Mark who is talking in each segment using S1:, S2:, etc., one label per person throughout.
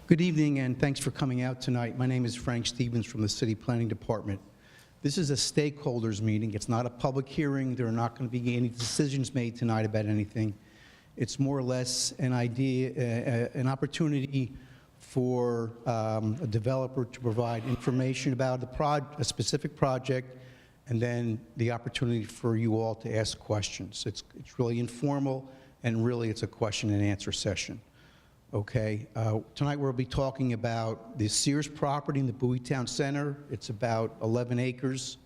S1: Good evening, and thanks for coming out tonight. My name is Frank Stevens from the City Planning Department. This is a stakeholders meeting. It's not a public hearing. There are not going to be any decisions made tonight about anything. It's more or less an idea, an opportunity for a developer to provide information about a specific project, and then the opportunity for you all to ask questions. It's really informal, and really it's a question and answer session. Okay, tonight we'll be talking about the Sears property in the Bowie Town Center. It's about 11 acres.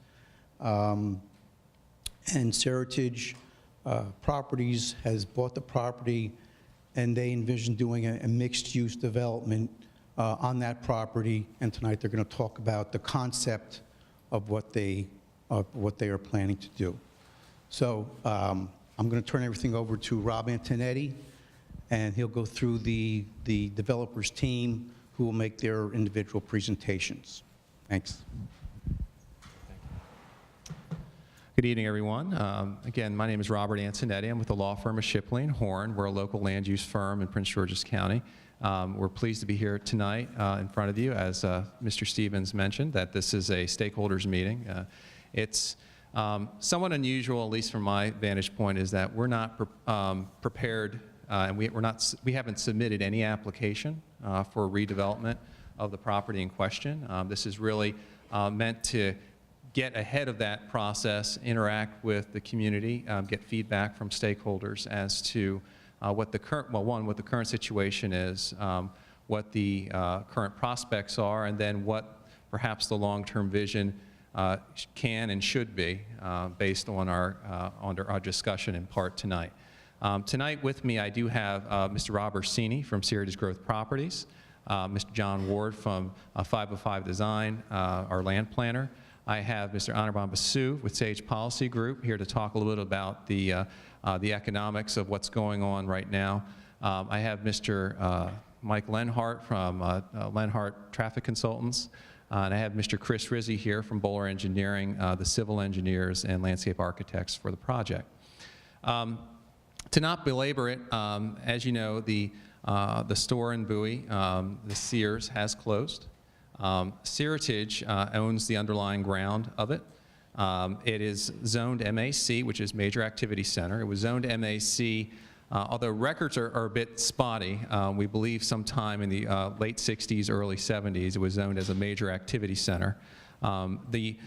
S1: And Seritage Properties has bought the property, and they envision doing a mixed-use development on that property. And tonight they're going to talk about the concept of what they are planning to do. So I'm going to turn everything over to Rob Antonetti, and he'll go through the developers team who will make their individual presentations. Thanks.
S2: Good evening, everyone. Again, my name is Robert Antonetti. I'm with the law firm of Shipley & Horn. We're a local land use firm in Prince George's County. We're pleased to be here tonight in front of you, as Mr. Stevens mentioned, that this is a stakeholders meeting. It's somewhat unusual, at least from my vantage point, is that we're not prepared and we haven't submitted any application for redevelopment of the property in question. This is really meant to get ahead of that process, interact with the community, get feedback from stakeholders as to what the current, well, one, what the current situation is, what the current prospects are, and then what perhaps the long-term vision can and should be based on our discussion in part tonight. Tonight with me, I do have Mr. Rob Orsini from Seritage Growth Properties, Mr. John Ward from 505 Design, our land planner. I have Mr. Anirban Basu with Sage Policy Group here to talk a little bit about the economics of what's going on right now. I have Mr. Mike Lenhart from Lenhart Traffic Consultants. And I have Mr. Chris Rizzi here from Bowler Engineering, the civil engineers and landscape architects for the project. To not belabor it, as you know, the store in Bowie, the Sears, has closed. Seritage owns the underlying ground of it. It is zoned MAC, which is Major Activity Center. It was zoned MAC, although records are a bit spotty. We believe sometime in the late 60s, early 70s, it was zoned as a Major Activity Center. The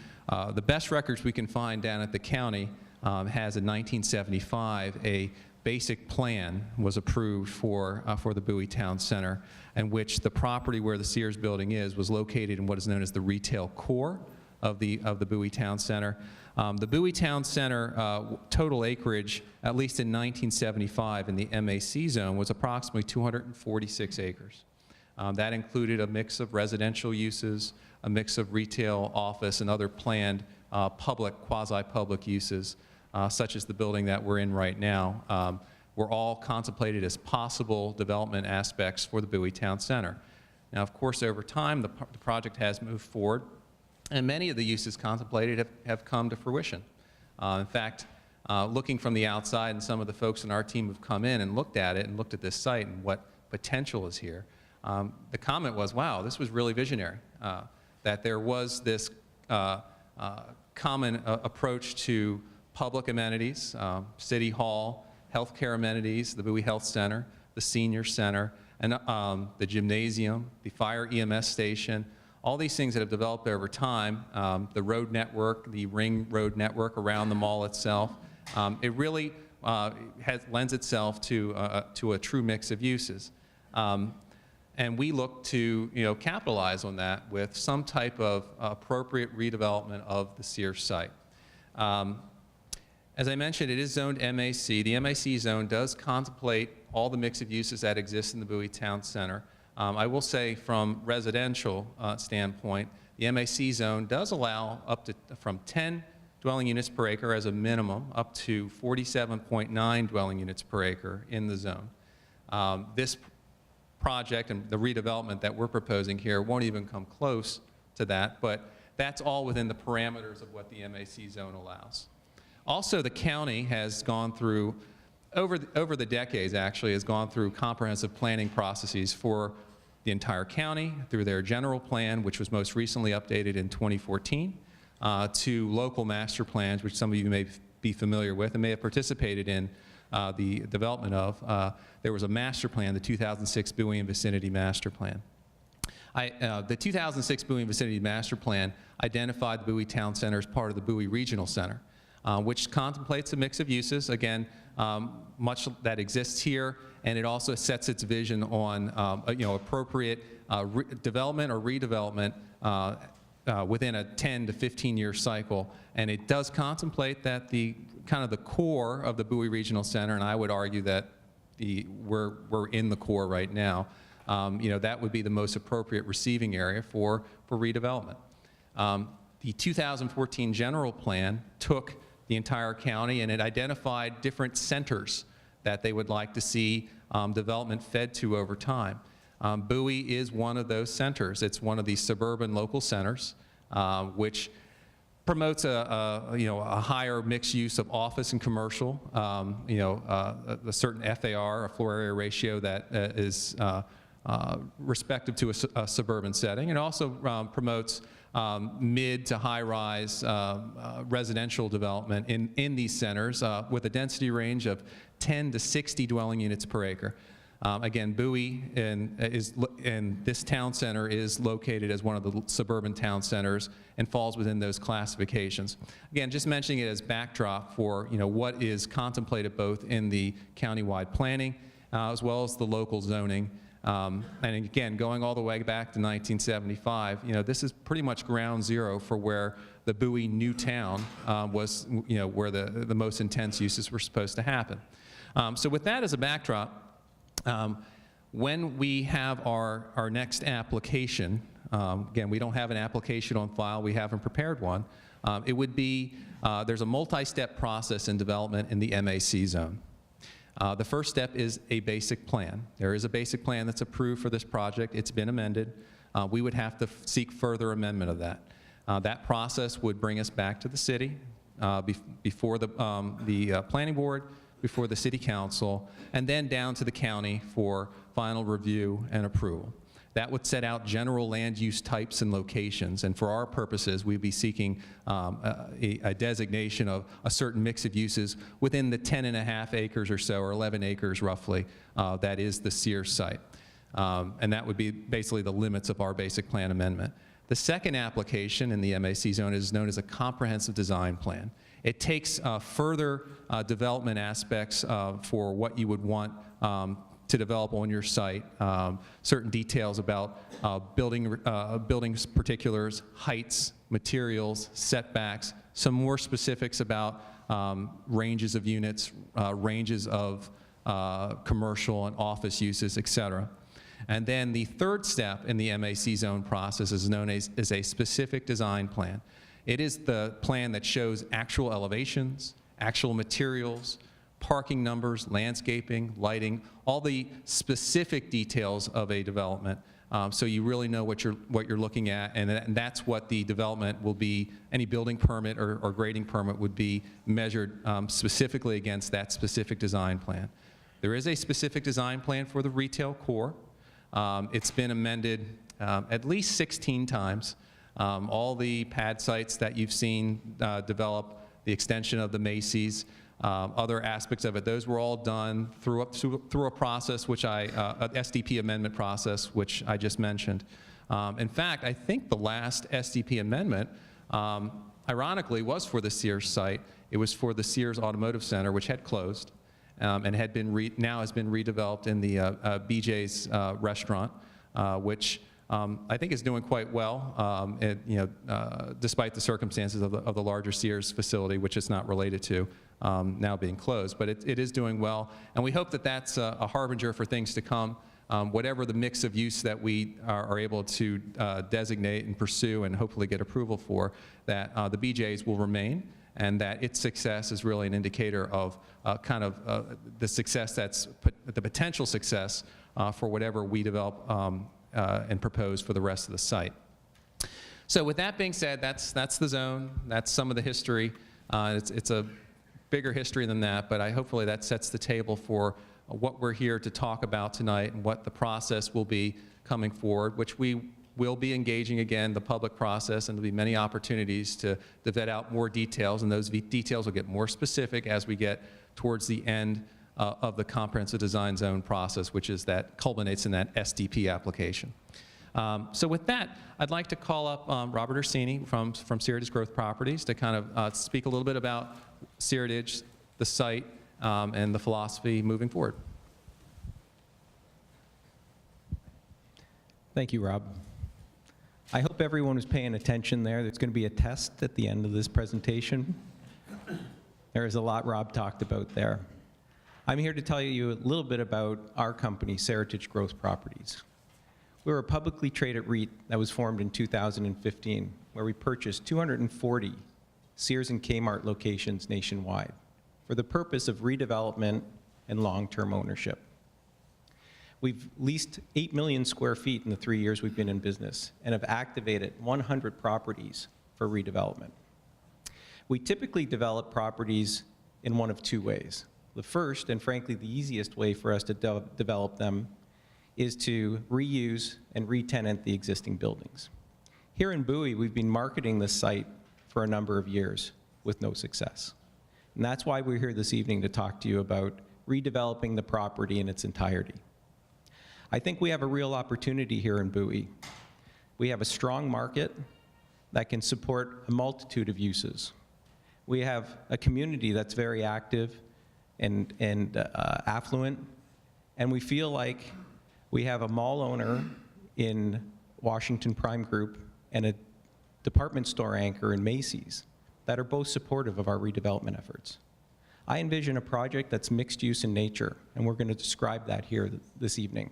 S2: best records we can find down at the county has in 1975 a basic plan was approved for the Bowie Town Center, in which the property where the Sears building is was located in what is known as the retail core of the Bowie Town Center. The Bowie Town Center total acreage, at least in 1975 in the MAC zone, was approximately 246 acres. That included a mix of residential uses, a mix of retail, office, and other planned public, quasi-public uses, such as the building that we're in right now, were all contemplated as possible development aspects for the Bowie Town Center. Now, of course, over time, the project has moved forward, and many of the uses contemplated have come to fruition. In fact, looking from the outside, and some of the folks in our team have come in and looked at it and looked at this site and what potential is here, the comment was, wow, this was really visionary, that there was this common approach to public amenities, City Hall, healthcare amenities, the Bowie Health Center, the Senior Center, and the gymnasium, the fire EMS station, all these things that have developed over time, the road network, the ring road network around the mall itself. It really lends itself to a true mix of uses. And we look to capitalize on that with some type of appropriate redevelopment of the Sears site. As I mentioned, it is zoned MAC. The MAC zone does contemplate all the mix of uses that exist in the Bowie Town Center. I will say from residential standpoint, the MAC zone does allow up to from 10 dwelling units per acre as a minimum up to 47.9 dwelling units per acre in the zone. This project and the redevelopment that we're proposing here won't even come close to that, but that's all within the parameters of what the MAC zone allows. Also, the county has gone through, over the decades actually, has gone through comprehensive planning processes for the entire county through their general plan, which was most recently updated in 2014, to local master plans, which some of you may be familiar with and may have participated in the development of. There was a master plan, the 2006 Bowie and Vicinity Master Plan. The 2006 Bowie and Vicinity Master Plan identified the Bowie Town Center as part of the Bowie Regional Center, which contemplates a mix of uses, again, much that exists here, and it also sets its vision on appropriate development or redevelopment within a 10 to 15-year cycle. And it does contemplate that the kind of the core of the Bowie Regional Center, and I would argue that we're in the core right now, that would be the most appropriate receiving area for redevelopment. The 2014 general plan took the entire county and it identified different centers that they would like to see development fed to over time. Bowie is one of those centers. It's one of these suburban local centers, which promotes a higher mixed use of office and commercial, a certain FAR, a floor area ratio that is respective to a suburban setting. It also promotes mid to high-rise residential development in these centers with a density range of 10 to 60 dwelling units per acre. Again, Bowie and this town center is located as one of the suburban town centers and falls within those classifications. Again, just mentioning it as backdrop for what is contemplated both in the countywide planning as well as the local zoning. And again, going all the way back to 1975, this is pretty much ground zero for where the Bowie new town was, where the most intense uses were supposed to happen. So with that as a backdrop, when we have our next application, again, we don't have an application on file, we haven't prepared one, it would be, there's a multi-step process in development in the MAC zone. The first step is a basic plan. There is a basic plan that's approved for this project. It's been amended. We would have to seek further amendment of that. That process would bring us back to the city, before the planning board, before the city council, and then down to the county for final review and approval. That would set out general land use types and locations, and for our purposes, we'd be seeking a designation of a certain mix of uses within the 10.5 acres or so, or 11 acres roughly, that is the Sears site. And that would be basically the limits of our basic plan amendment. The second application in the MAC zone is known as a comprehensive design plan. It takes further development aspects for what you would want to develop on your site, certain details about buildings particulars, heights, materials, setbacks, some more specifics about ranges of units, ranges of commercial and office uses, et cetera. And then the third step in the MAC zone process is known as a specific design plan. It is the plan that shows actual elevations, actual materials, parking numbers, landscaping, lighting, all the specific details of a development, so you really know what you're looking at, and that's what the development will be. Any building permit or grading permit would be measured specifically against that specific design plan. There is a specific design plan for the retail core. It's been amended at least 16 times. All the pad sites that you've seen develop, the extension of the Macy's, other aspects of it, those were all done through a process which an SDP amendment process, which I just mentioned. In fact, I think the last SDP amendment, ironically, was for the Sears site. It was for the Sears Automotive Center, which had closed and had been now has been redeveloped in the BJ's restaurant, which I think is doing quite well, despite the circumstances of the larger Sears facility, which it's not related to, now being closed. But it is doing well, and we hope that that's a harbinger for things to come. Whatever the mix of use that we are able to designate and pursue and hopefully get approval for, that the BJ's will remain, and that its success is really an indicator of the success that's the potential success for whatever we develop and propose for the rest of the site. So with that being said, that's the zone. That's some of the history. It's a bigger history than that, but hopefully that sets the table for what we're here to talk about tonight and what the process will be coming forward, which we will be engaging again the public process, and there'll be many opportunities to vet out more details, and those details will get more specific as we get towards the end of the comprehensive design zone process, which is that culminates in that SDP application. So with that, I'd like to call up Robert Orsini from Seritage Growth Properties to kind of speak a little bit about Seritage, the site, and the philosophy moving forward.
S3: Thank you, Rob. I hope everyone was paying attention there. There's going to be a test at the end of this presentation. There is a lot Rob talked about there. I'm here to tell you a little bit about our company, Seritage Growth Properties. We're a publicly traded REIT that was formed in 2015, where we purchased 240 Sears and Kmart locations nationwide for the purpose of redevelopment and long-term ownership. We've leased 8 million square feet in the 3 years we've been in business and have activated 100 properties for redevelopment. We typically develop properties in one of two ways. The first, and frankly the easiest way for us to develop them, is to reuse and re-tenant the existing buildings. Here in Bowie, we've been marketing this site for a number of years with no success. And that's why we're here this evening to talk to you about redeveloping the property in its entirety. I think we have a real opportunity here in Bowie. We have a strong market that can support a multitude of uses. We have a community that's very active and affluent, and we feel like we have a mall owner in Washington Prime Group and a department store anchor in Macy's that are both supportive of our redevelopment efforts. I envision a project that's mixed use in nature, and we're going to describe that here this evening.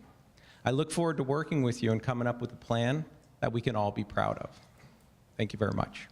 S3: I look forward to working with you and coming up with a plan that we can all be proud of. Thank you very much.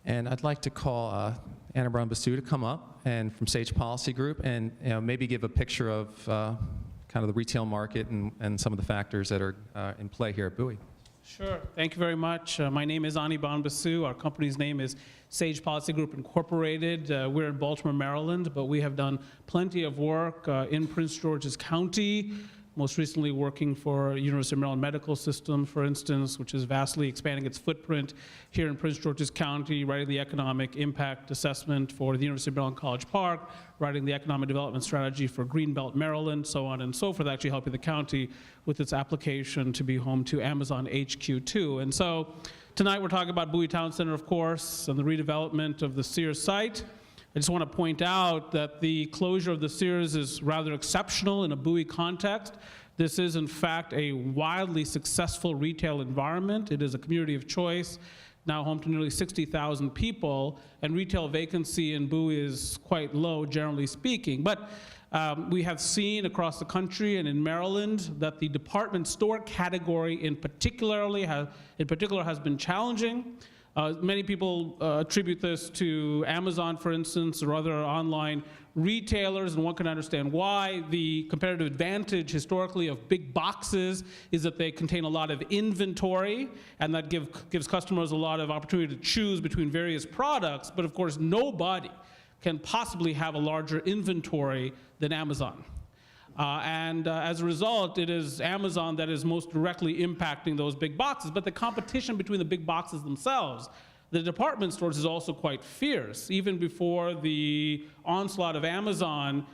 S2: And I'd like to call Anna Brown-Basu to come up and from Sage Policy Group and maybe give a picture of kind of the retail market and some of the factors that are in play here at Bowie.
S4: Sure. Thank you very much. My name is Ani Brown-Basu. Our company's name is Sage Policy Group Incorporated. We're in Baltimore, Maryland, but we have done plenty of work in Prince George's County, most recently working for University of Maryland Medical System, for instance, which is vastly expanding its footprint here in Prince George's County, writing the economic impact assessment for the University of Maryland College Park, writing the economic development strategy for Greenbelt, Maryland, so on and so forth, actually helping the county with its application to be home to Amazon HQ2. And so tonight we're talking about Bowie Town Center, of course, and the redevelopment of the Sears site. I just want to point out that the closure of the Sears is rather exceptional in a Bowie context. This is, in fact, a wildly successful retail environment. It is a community of choice, now home to nearly 60,000 people, and retail vacancy in Bowie is quite low, generally speaking. But we have seen across the country and in Maryland that the department store category in particular has been challenging. Many people attribute this to Amazon, for instance, or other online retailers, and one can understand why. The competitive advantage historically of big boxes is that they contain a lot of inventory, and that gives customers a lot of opportunity to choose between various products, but of course nobody can possibly have a larger inventory than Amazon. As a result, it is Amazon that is most directly impacting those big boxes. But the competition between the big boxes themselves, the department stores, is also quite fierce. Even before the onslaught of Amazon,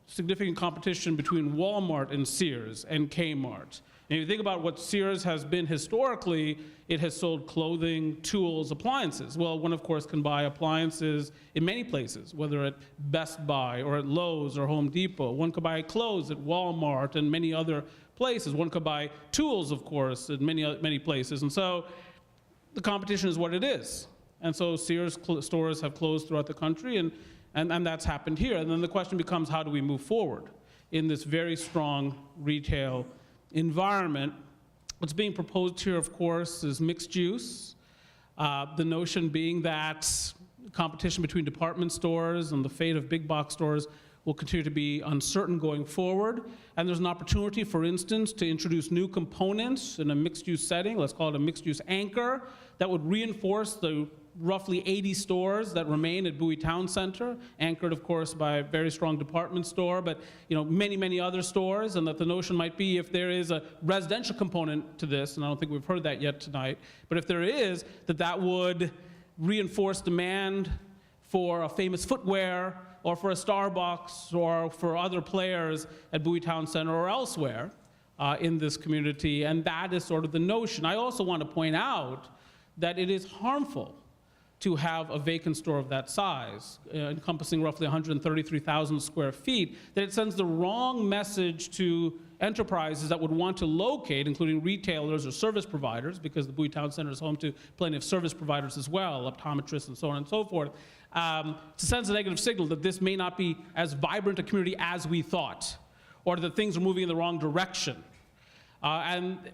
S4: significant competition between Walmart and Sears and Kmart. And if you think about what Sears has been historically, it has sold clothing, tools, appliances. Well, one, of course, can buy appliances in many places, whether at Best Buy or at Lowe's or Home Depot. One could buy clothes at Walmart and many other places. One could buy tools, of course, at many places. And so the competition is what it is. And so Sears stores have closed throughout the country, and that's happened here. And then the question becomes, how do we move forward in this very strong retail environment? What's being proposed here, of course, is mixed use. The notion being that competition between department stores and the fate of big box stores will continue to be uncertain going forward. And there's an opportunity, for instance, to introduce new components in a mixed-use setting, let's call it a mixed-use anchor, that would reinforce the roughly 80 stores that remain at Bowie Town Center, anchored, of course, by a very strong department store, but many, many other stores, and that the notion might be if there is a residential component to this, and I don't think we've heard that yet tonight, but if there is, that would reinforce demand for a Famous Footwear, or for a Starbucks, or for other players at Bowie Town Center or elsewhere in this community, and that is sort of the notion. I also want to point out that it is harmful to have a vacant store of that size, encompassing roughly 133,000 square feet, that it sends the wrong message to enterprises that would want to locate, including retailers or service providers, because the Bowie Town Center is home to plenty of service providers as well, optometrists and so on and so forth, to send a negative signal that this may not be as vibrant a community as we thought, or that things are moving in the wrong direction.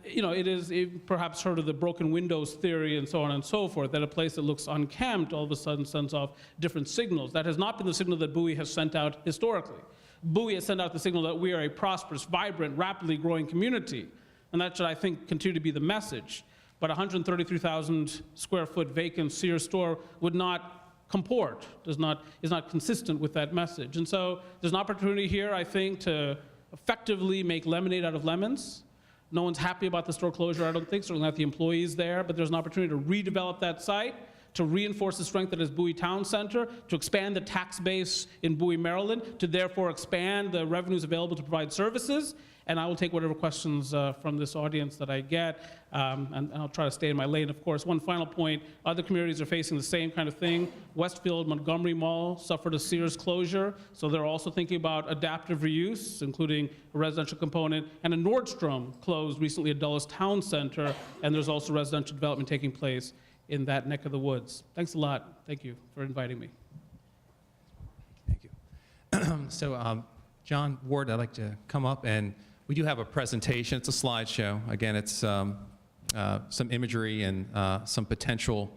S4: You've perhaps heard of the broken windows theory and so on and so forth, that a place that looks unkempt all of a sudden sends off different signals. That has not been the signal that Bowie has sent out historically. Bowie has sent out the signal that we are a prosperous, vibrant, rapidly growing community, and that should, I think, continue to be the message. But 133,000 square foot vacant Sears store would not comport, is not consistent with that message. And so there's an opportunity here, I think, to effectively make lemonade out of lemons. No one's happy about the store closure, I don't think, certainly not the employees there, but there's an opportunity to redevelop that site, to reinforce the strength that is Bowie Town Center, to expand the tax base in Bowie, Maryland, to therefore expand the revenues available to provide services. And I will take whatever questions from this audience that I get, and I'll try to stay in my lane, of course. One final point, other communities are facing the same kind of thing. Westfield Montgomery Mall suffered a Sears closure, so they're also thinking about adaptive reuse, including a residential component, and a Nordstrom closed recently at Dulles Town Center, and there's also residential development taking place in that neck of the woods. Thanks a lot. Thank you for inviting me.
S2: Thank you. So, John Ward, I'd like to come up, and we do have a presentation. It's a slideshow. Again, it's some imagery and some potential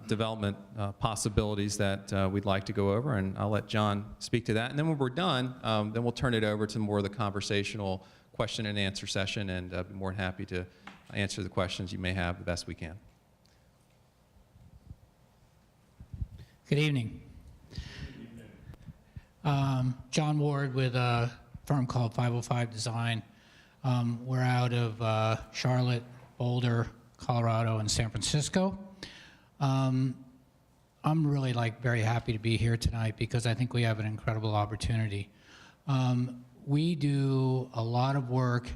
S2: development possibilities that we'd like to go over, and I'll let John speak to that. And then when we're done, then we'll turn it over to more of the conversational question and answer session, and be more than happy to answer the questions you may have the best we can.
S5: Good evening. John Ward with a firm called 505 Design. We're out of Charlotte, Boulder, Colorado, and San Francisco. I'm really very happy to be here tonight because I think we have an incredible opportunity. We do a lot of work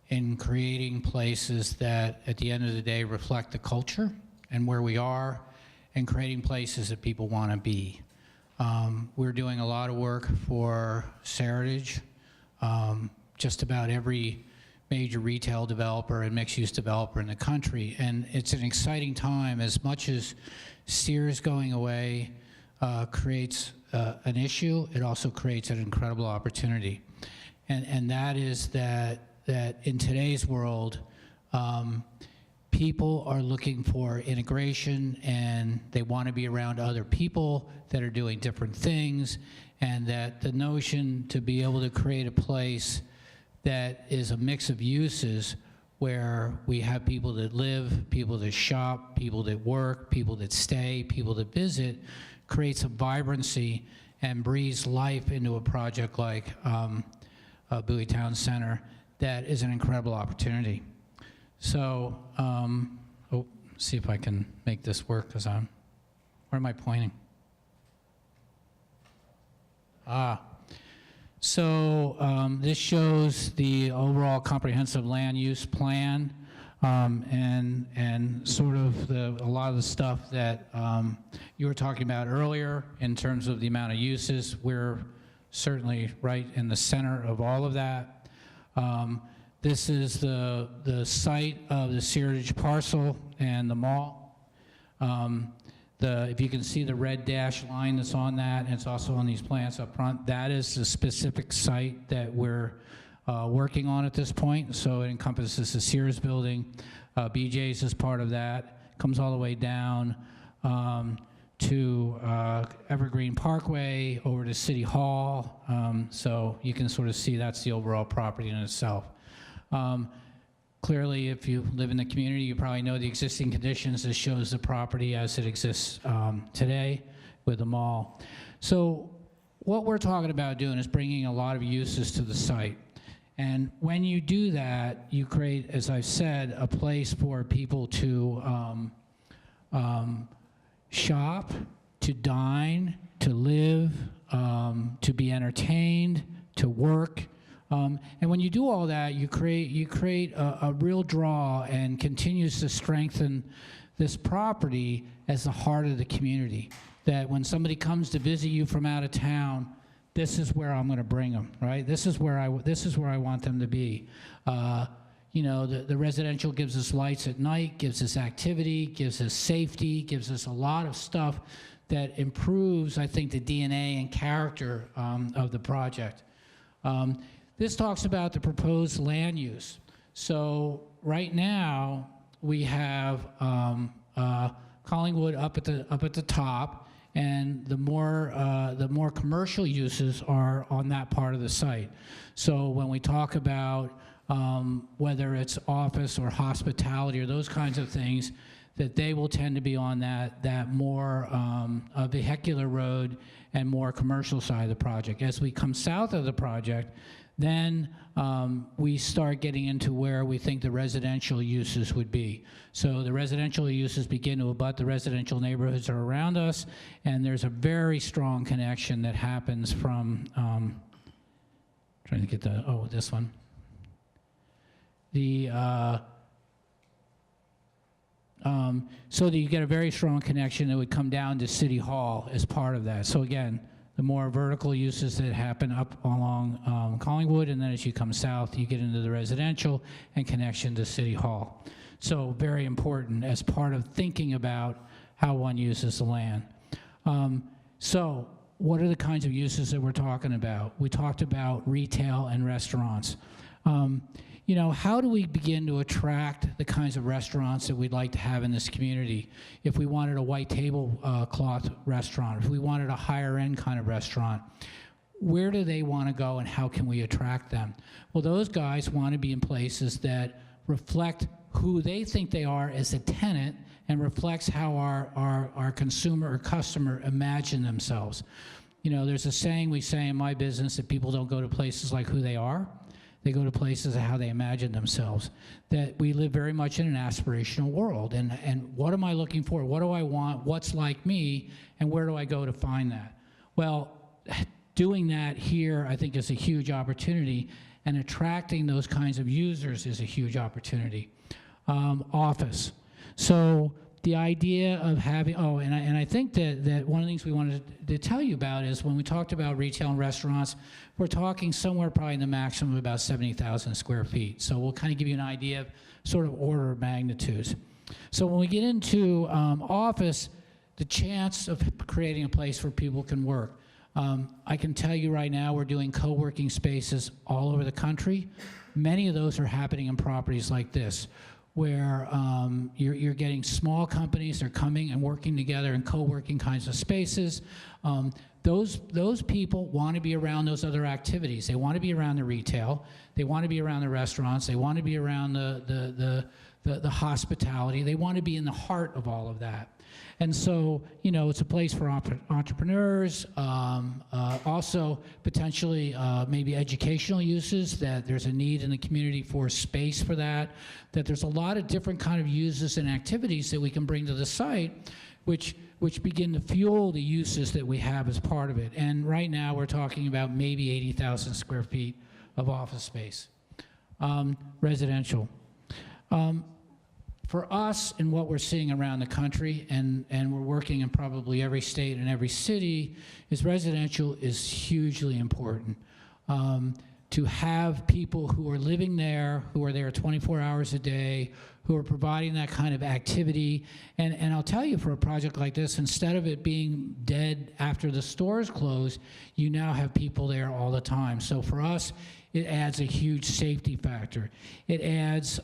S5: in creating places that at the end of the day reflect the culture and where we are, and creating places that people want to be. We're doing a lot of work for Seritage, just about every major retail developer and mixed-use developer in the country. And it's an exciting time. As much as Sears going away creates an issue, it also creates an incredible opportunity. And that is that in today's world, people are looking for integration, and they want to be around other people that are doing different things, and that the notion to be able to create a place that is a mix of uses where we have people that live, people that shop, people that work, people that stay, people that visit, creates a vibrancy and breathes life into a project like Bowie Town Center that is an incredible opportunity. So, see if I can make this work, because where am I pointing? So this shows the overall comprehensive land use plan, and sort of a lot of the stuff that you were talking about earlier in terms of the amount of uses. We're certainly right in the center of all of that. This is the site of the Seritage parcel and the mall. If you can see the red dash line that's on that, and it's also on these plans up front, that is the specific site that we're working on at this point. So it encompasses the Sears building. BJ's is part of that. Comes all the way down to Evergreen Parkway, over to City Hall. So you can sort of see that's the overall property in itself. Clearly, if you live in the community, you probably know the existing conditions. This shows the property as it exists today with the mall. So what we're talking about doing is bringing a lot of uses to the site. And when you do that, you create, as I've said, a place for people to shop, to dine, to live, to be entertained, to work. And when you do all that, you create a real draw and continues to strengthen this property as the heart of the community. That when somebody comes to visit you from out of town, this is where I'm going to bring them, right? This is where I want them to be. You know, the residential gives us lights at night, gives us activity, gives us safety, gives us a lot of stuff that improves, I think, the DNA and character of the project. This talks about the proposed land use. So right now, we have Collingwood up at the top, and the more commercial uses are on that part of the site. So when we talk about whether it's office or hospitality or those kinds of things, that they will tend to be on that more vehicular road and more commercial side of the project. As we come south of the project, then we start getting into where we think the residential uses would be. So the residential uses begin to abut the residential neighborhoods that are around us, and there's a very strong connection that happens from, trying to get this one. So that you get a very strong connection that would come down to City Hall as part of that. So again, the more vertical uses that happen up along Collingwood, and then as you come south, you get into the residential and connection to City Hall. So very important as part of thinking about how one uses the land. So what are the kinds of uses that we're talking about? We talked about retail and restaurants. You know, how do we begin to attract the kinds of restaurants that we'd like to have in this community? If we wanted a white tablecloth restaurant, if we wanted a higher end kind of restaurant, where do they want to go and how can we attract them? Well, those guys want to be in places that reflect who they think they are as a tenant and reflects how our consumer or customer imagine themselves. You know, there's a saying we say in my business that people don't go to places like who they are. They go to places of how they imagine themselves. That we live very much in an aspirational world. And what am I looking for? What do I want? What's like me? And where do I go to find that? Well, doing that here, I think, is a huge opportunity. And attracting those kinds of users is a huge opportunity. Office. So the idea of having, and I think that one of the things we wanted to tell you about is when we talked about retail and restaurants, we're talking somewhere probably in the maximum of about 70,000 square feet. So we'll kind of give you an idea of sort of order of magnitudes. So when we get into office, the chance of creating a place where people can work. I can tell you right now we're doing co-working spaces all over the country. Many of those are happening in properties like this, where you're getting small companies, they're coming and working together in co-working kinds of spaces. Those people want to be around those other activities. They want to be around the retail, they want to be around the restaurants, they want to be around the hospitality, they want to be in the heart of all of that. And so, you know, it's a place for entrepreneurs, also potentially maybe educational uses, that there's a need in the community for space for that there's a lot of different kind of uses and activities that we can bring to the site, which begin to fuel the uses that we have as part of it. And right now, we're talking about maybe 80,000 square feet of office space. Residential. For us and what we're seeing around the country, and we're working in probably every state and every city, is residential is hugely important. To have people who are living there, who are there 24 hours a day, who are providing that kind of activity. And I'll tell you, for a project like this, instead of it being dead after the stores close, you now have people there all the time. So for us, it adds a huge safety factor. It adds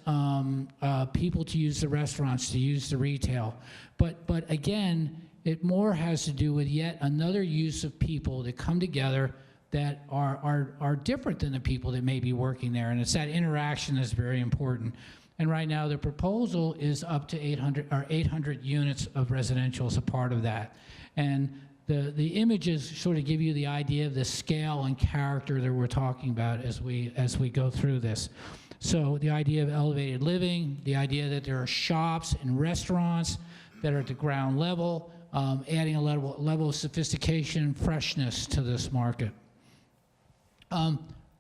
S5: people to use the restaurants, to use the retail. But again, it more has to do with yet another use of people that come together that are different than the people that may be working there. And it's that interaction that's very important. And right now, the proposal is up to 800 units of residential as a part of that. And the images sort of give you the idea of the scale and character that we're talking about as we go through this. So the idea of elevated living, the idea that there are shops and restaurants that are at the ground level, adding a level of sophistication and freshness to this market.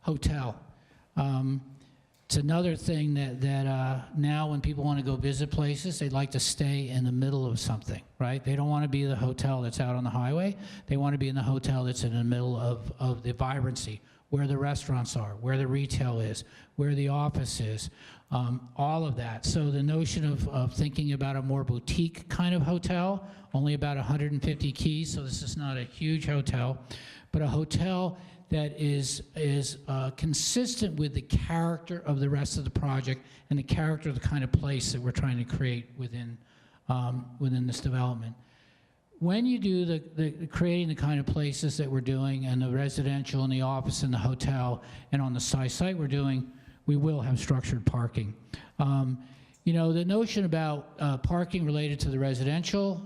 S5: Hotel. It's another thing that now when people want to go visit places, they'd like to stay in the middle of something, right? They don't want to be the hotel that's out on the highway. They want to be in the hotel that's in the middle of the vibrancy, where the restaurants are, where the retail is, where the office is, all of that. So the notion of thinking about a more boutique kind of hotel, only about 150 keys, so this is not a huge hotel, but a hotel that is consistent with the character of the rest of the project and the character of the kind of place that we're trying to create within this development. When you do the creating the kind of places that we're doing, and the residential and the office and the hotel, and on the site we're doing, we will have structured parking. You know, the notion about parking related to the residential,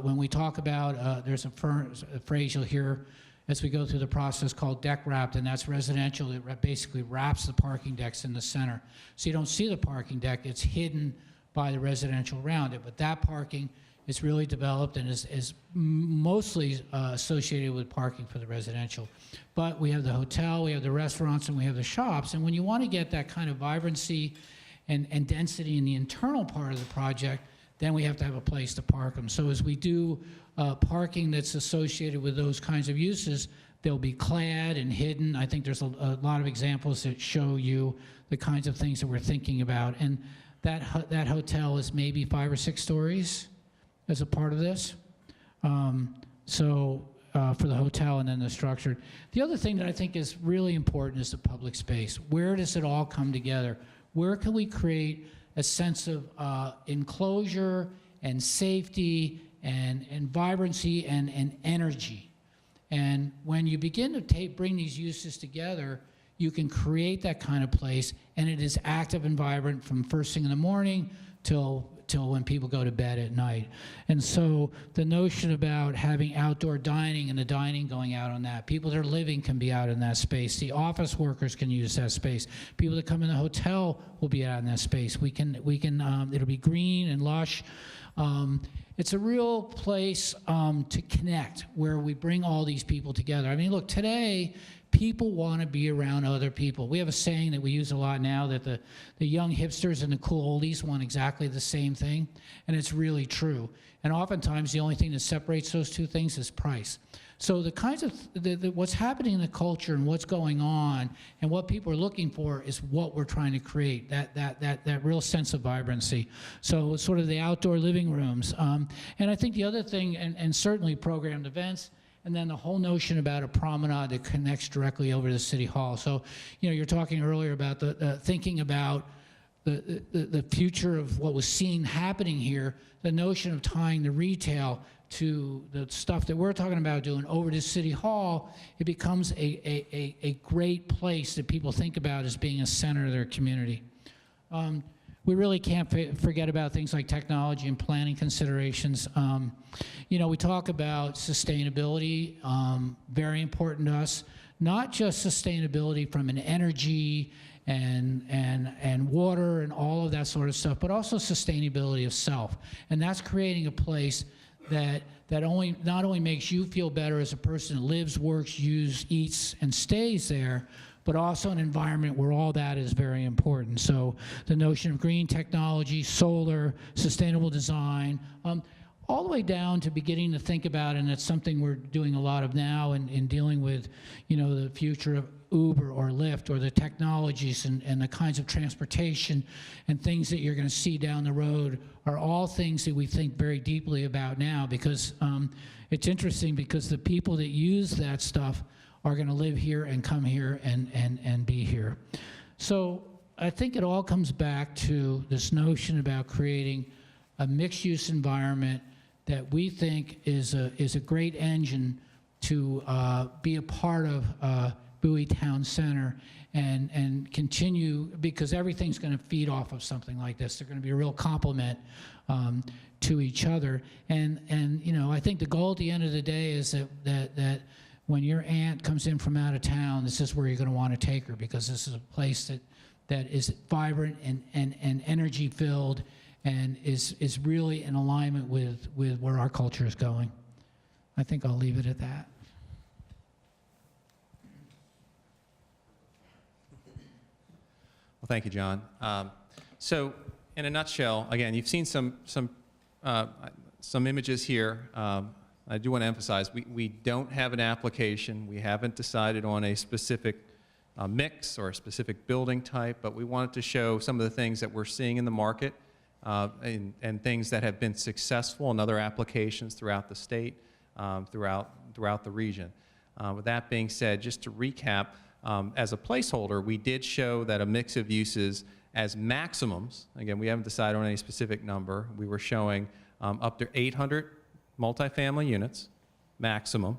S5: when we talk about, there's a phrase you'll hear as we go through the process called deck wrapped, and that's residential. It basically wraps the parking decks in the center. So you don't see the parking deck, it's hidden by the residential around it, but that parking is really developed and is mostly associated with parking for the residential. But we have the hotel, we have the restaurants, and we have the shops, and when you want to get that kind of vibrancy and density in the internal part of the project, then we have to have a place to park them. So as we do parking that's associated with those kinds of uses, they'll be clad and hidden. I think there's a lot of examples that show you the kinds of things that we're thinking about. And that hotel is maybe 5 or 6 stories as a part of this. For the hotel and then the structured. The other thing that I think is really important is the public space. Where does it all come together? Where can we create a sense of enclosure and safety and vibrancy and energy? And when you begin to bring these uses together, you can create that kind of place, and it is active and vibrant from first thing in the morning till when people go to bed at night. And so the notion about having outdoor dining and the dining going out on that, people that are living can be out in that space. The office workers can use that space. People that come in the hotel will be out in that space. We can it'll be green and lush. It's a real place to connect, where we bring all these people together. I mean, look, today, people want to be around other people. We have a saying that we use a lot now, that the young hipsters and the cool oldies want exactly the same thing, and it's really true. And oftentimes, the only thing that separates those two things is price. So the kinds of, what's happening in the culture and what's going on and what people are looking for is what we're trying to create, that real sense of vibrancy. So it's sort of the outdoor living rooms. And I think the other thing, and certainly programmed events, and then the whole notion about a promenade that connects directly over to City Hall. So, you know, you're talking earlier about thinking about the future of what was seen happening here, the notion of tying the retail to the stuff that we're talking about doing over to City Hall. It becomes a great place that people think about as being a center of their community. We really can't forget about things like technology and planning considerations. You know, we talk about sustainability, very important to us, not just sustainability from an energy and water and all of that sort of stuff, but also sustainability of self. And that's creating a place that not only makes you feel better as a person that lives, works, eats, and stays there, but also an environment where all that is very important. So the notion of green technology, solar, sustainable design, all the way down to beginning to think about, and it's something we're doing a lot of now in dealing with, you know, the future of Uber or Lyft, or the technologies and the kinds of transportation and things that you're going to see down the road are all things that we think very deeply about now, because it's interesting, because the people that use that stuff are going to live here and come here and be here. So I think it all comes back to this notion about creating a mixed-use environment that we think is a great engine to be a part of Bowie Town Center and continue, because everything's going to feed off of something like this. They're going to be a real complement to each other. And you know, I think the goal at the end of the day is that when your aunt comes in from out of town, this is where you're going to want to take her, because this is a place that is vibrant and energy filled and is really in alignment with where our culture is going. I think I'll leave it at that.
S2: Well, thank you, John. So, in a nutshell, again, you've seen some images here. I do want to emphasize, we don't have an application. We haven't decided on a specific mix or a specific building type, but we wanted to show some of the things that we're seeing in the market and things that have been successful in other applications throughout the state, throughout the region. With that being said, just to recap, as a placeholder, we did show that a mix of uses as maximums, again, we haven't decided on any specific number, we were showing up to 800 multifamily units, maximum,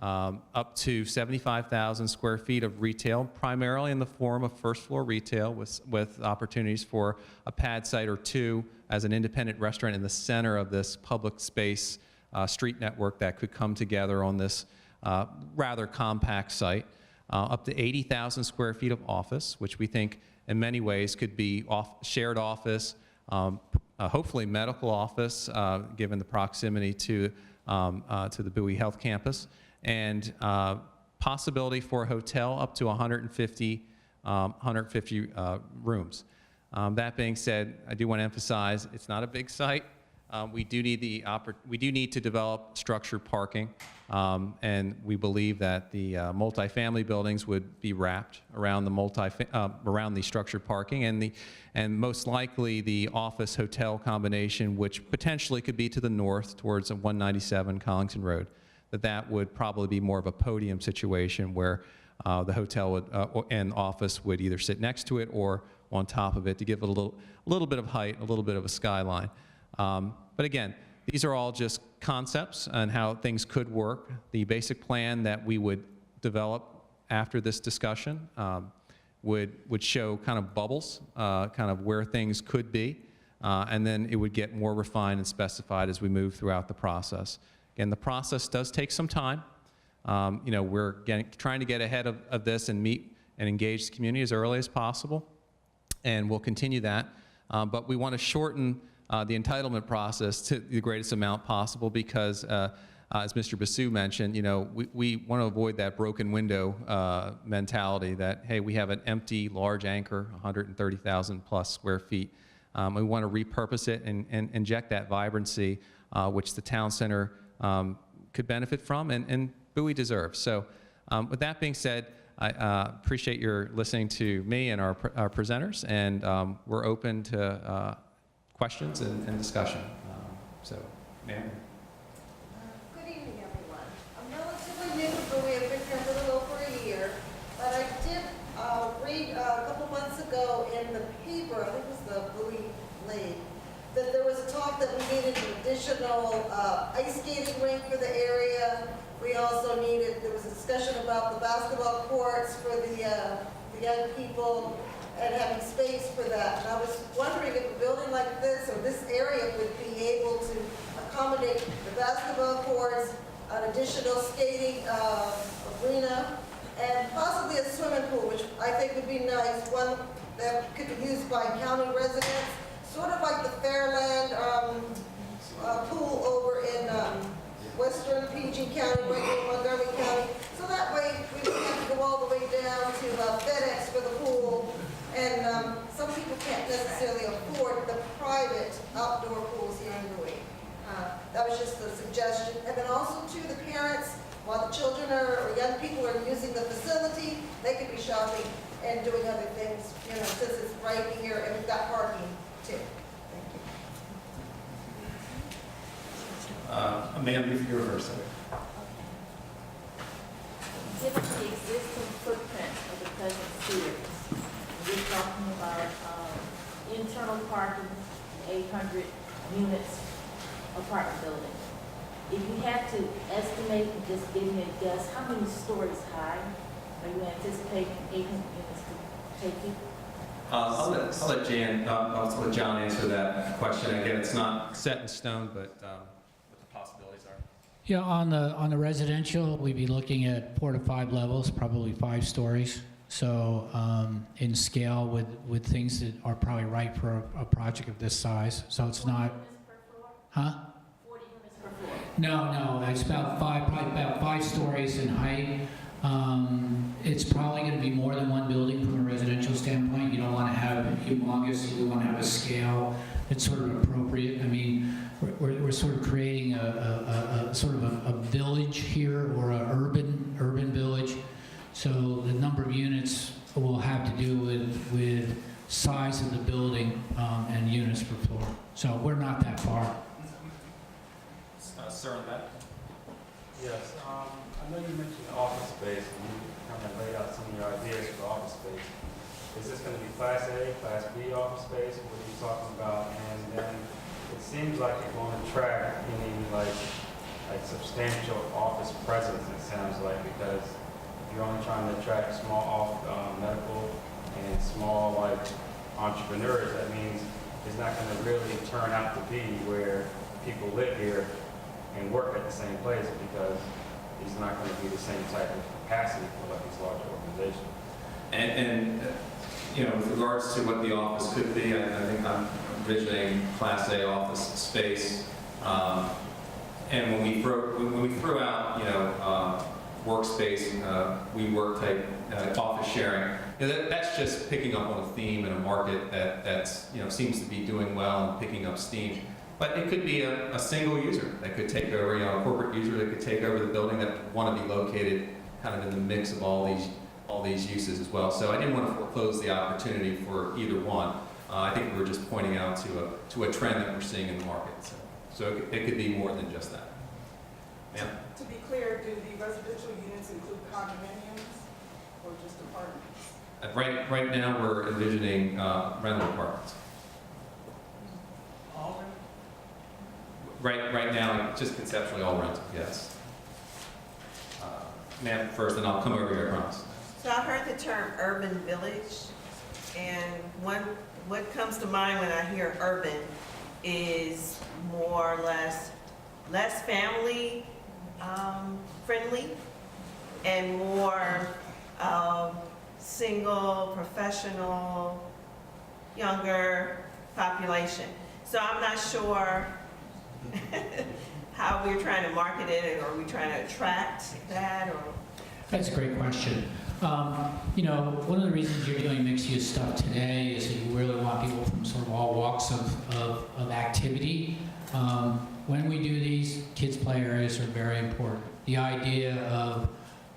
S2: up to 75,000 square feet of retail, primarily in the form of first floor retail with opportunities for a pad site or two as an independent restaurant in the center of this public space street network that could come together on this rather compact site. Up to 80,000 square feet of office, which we think in many ways could be shared office, hopefully medical office, given the proximity to the Bowie Health Campus, and possibility for a hotel up to 150 rooms. That being said, I do want to emphasize it's not a big site. We do need to develop structured parking, and we believe that the multifamily buildings would be wrapped around the around the structured parking, and most likely the office hotel combination, which potentially could be to the north towards 197 Collington Road. That would probably be more of a podium situation where the hotel would, and office would either sit next to it or on top of it to give it a little bit of height, a little bit of a skyline. But again, these are all just concepts and how things could work. The basic plan that we would develop after this discussion would show kind of bubbles, kind of where things could be, and then it would get more refined and specified as we move throughout the process. Again, the process does take some time. You know, we're trying to get ahead of this and meet and engage the community as early as possible, and we'll continue that. But we want to shorten the entitlement process to the greatest amount possible because, as Mr. Basu mentioned, you know, we want to avoid that broken window mentality that, hey, we have an empty, large anchor, 130,000 plus square feet. We want to repurpose it and inject that vibrancy, which the town center could benefit from and Bowie deserves. So with that being said, I appreciate your listening to me and our presenters, and we're open to questions and discussion. So, ma'am.
S6: Good evening, everyone. I'm relatively new to Bowie. I've been here a little over a year, but I did read a couple months ago in the paper, I think it was the Bowie League, that there was talk that we needed an additional ice skating rink for the area. We also needed, there was a discussion about the basketball courts for the young people and having space for that. And I was wondering if a building like this or this area would be able to accommodate the basketball courts, an additional skating arena, and possibly a swimming pool, which I think would be nice, one that could be used by county residents, sort of like the Fairland pool over in western PG County, right in Montgomery County. So that way we don't have to go all the way down to FedEx for the pool. And some people can't necessarily afford the private outdoor pools here in Bowie. That was just a suggestion. And then also to the parents, while the children or young people are using the facility, they could be shopping and doing other things, you know, since it's right here and we've got parking too. Thank you.
S2: Ma'am, you're first.
S7: Given the existing footprint of the present series, we're talking about internal parking, 800 units apartment building. If you had to estimate, and just give me a guess, how many stories high are you anticipating 800 units to take you?
S2: I'll let John answer that question. Again, it's not set in stone, but what the possibilities are.
S5: Yeah, on the residential, we'd be looking at 4 to 5 levels, probably 5 stories. So in scale with things that are probably right for a project of this size. So it's
S7: 40
S5: not,
S7: units per floor?
S5: huh?
S7: 40 units per floor?
S5: No, it's probably about 5 stories in height. It's probably going to be more than one building from a residential standpoint. You don't want to have humongous, you want to have a scale that's sort of appropriate. I mean, we're sort of creating a sort of a village here, or a urban village. So the number of units will have to do with size of the building and units per floor. So we're not that far.
S2: Sir, on that?
S8: Yes, I know you mentioned office space, and you kind of laid out some of your ideas for office space. Is this going to be Class A, Class B office space? What are you talking about? And then it seems like it won't attract any like substantial office presence, it sounds like, because you're only trying to attract small medical and small like entrepreneurs. That means it's not going to really turn out to be where people live here and work at the same place, because it's not going to be the same type of capacity for like these larger organizations.
S2: And you know, with regards to what the office could be, I think I'm envisioning Class A office space. And when we throw out, you know, workspace, WeWork type office sharing, you know, that's just picking up on a theme in a market that's you know, seems to be doing well and picking up steam. But it could be a single user that could take over, you know, a corporate user that could take over the building, that would want to be located kind of in the mix of all these uses as well. So I didn't want to foreclose the opportunity for either one. I think we were just pointing out to a trend that we're seeing in the market. So it could be more than just that. Yeah.
S9: To be clear, do the residential units include condominiums or just apartments?
S2: Right now, we're envisioning rental apartments.
S9: All
S2: Right now, just conceptually all rental, yes. Ma'am, first, and I'll come over here, I promise.
S6: So I heard the term urban village, and what comes to mind when I hear urban is more or less family friendly and more single, professional, younger population. So I'm not sure how we're trying to market it, or are we trying to attract that, or?
S5: That's a great question. You know, one of the reasons you're doing mixed-use stuff today is that you really want people from sort of all walks of activity. When we do these, kids' play areas are very important. The idea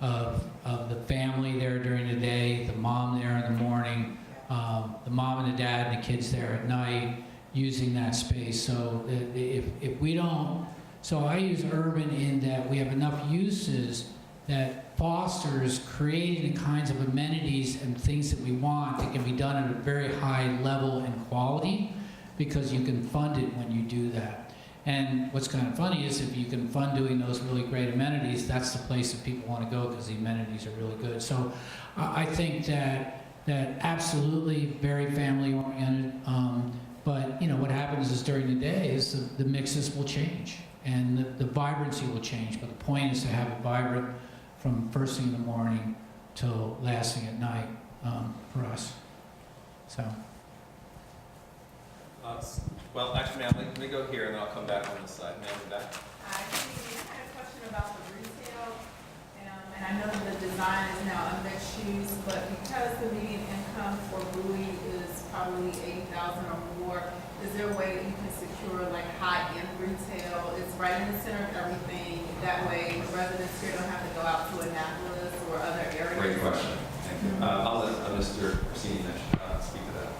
S5: of the family there during the day, the mom there in the morning, the mom and the dad and the kids there at night, using that space. So if we don't, so I use urban in that we have enough uses that fosters creating the kinds of amenities and things that we want that can be done at a very high level and quality, because you can fund it when you do that. And what's kind of funny is if you can fund doing those really great amenities, that's the place that people want to go, because the amenities are really good. So I think that absolutely very family oriented. But you know, what happens is during the day is the mixes will change and the vibrancy will change. But the point is to have it vibrant from first thing in the morning till last thing at night for us. So.
S2: Well, actually, ma'am, let me go here and then I'll come back on this side. Ma'am, back.
S9: Hi, I had a question about the retail, and I know that the design is now a mixed use, but because the median income for Bowie is probably $80,000 or more, is there a way that you can secure like high-end retail? It's right in the center of everything. That way, the residents here don't have to go out to Annapolis or other areas.
S2: Great question. Thank you. I'll let Mr. Orsini speak to that.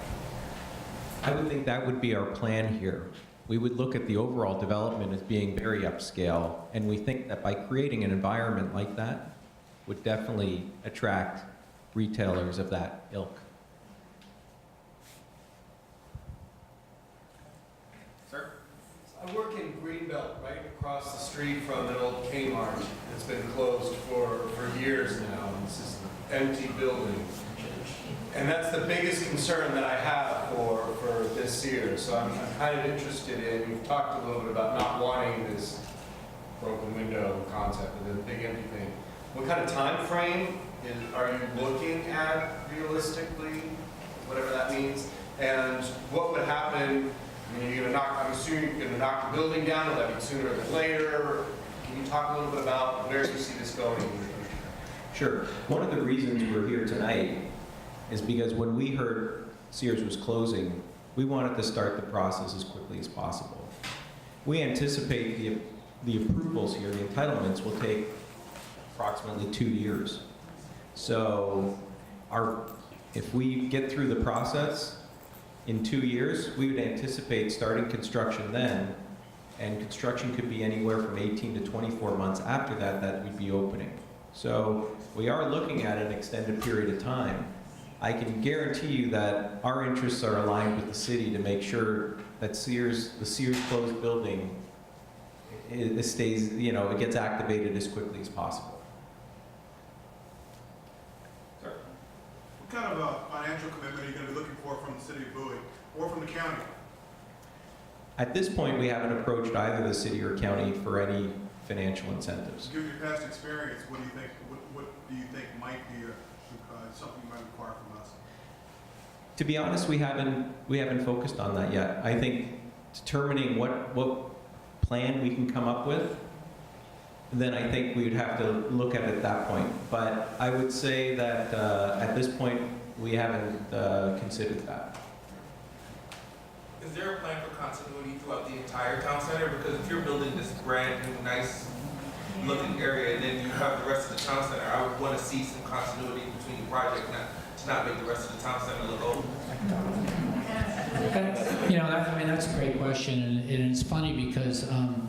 S3: I would think that would be our plan here. We would look at the overall development as being very upscale, and we think that by creating an environment like that would definitely attract retailers of that ilk.
S2: Sir?
S10: I work in Greenbelt, right across the street from an old Kmart. It's been closed for years now. This is an empty building. And that's the biggest concern that I have for this year. So I'm kind of interested in, you've talked a little bit about not wanting this broken window concept with a big empty thing. What kind of time frame are you looking at realistically, whatever that means? And what would happen? I mean, you're gonna knock, I'm assuming you're gonna knock the building down, will that be sooner than later? Can you talk a little bit about where you see this going?
S3: Sure. One of the reasons we're here tonight is because when we heard Sears was closing, we wanted to start the process as quickly as possible. We anticipate the approvals here, the entitlements, will take approximately 2 years. So if we get through the process in 2 years, we would anticipate starting construction then, and construction could be anywhere from 18 to 24 months after that we'd be opening. So we are looking at an extended period of time. I can guarantee you that our interests are aligned with the city to make sure that the Sears closed building, it stays, it gets activated as quickly as possible.
S11: What kind of a financial commitment are you going to be looking for from the city of Bowie or from the county?
S3: At this point, we haven't approached either the city or county for any financial incentives.
S11: Given your past experience, what do you think? What do you think might be something you might require from us?
S3: To be honest, we haven't focused on that yet. I think determining what plan we can come up with, then I think we would have to look at it at that point. But I would say that at this point, we haven't considered that.
S12: Is there a plan for continuity throughout the entire town center? Because if you're building this brand new, nice looking area and then you have the rest of the town center, I would want to see some continuity between the project, to not make the rest of the town center look old.
S5: That's a great question, and it's funny because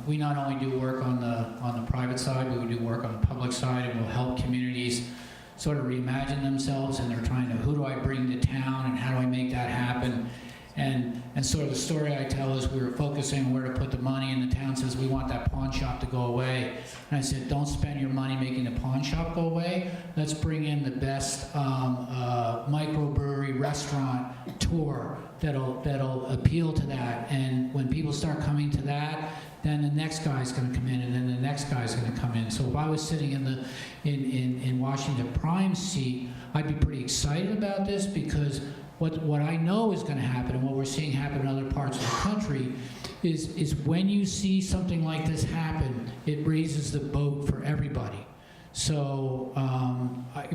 S5: we not only do work on the private side, but we do work on the public side, and we'll help communities sort of reimagine themselves, and they're trying to, who do I bring to town, and how do I make that happen? And sort of the story I tell is we were focusing on where to put the money, and the town says, we want that pawn shop to go away. And I said, don't spend your money making the pawn shop go away. Let's bring in the best microbrewery restaurant tour that'll appeal to that. And when people start coming to that, then the next guy's going to come in, and then the next guy's going to come in. So if I was sitting in Washington Prime's seat, I'd be pretty excited about this, because what I know is going to happen, and what we're seeing happen in other parts of the country, is when you see something like this happen, it raises the boat for everybody. So,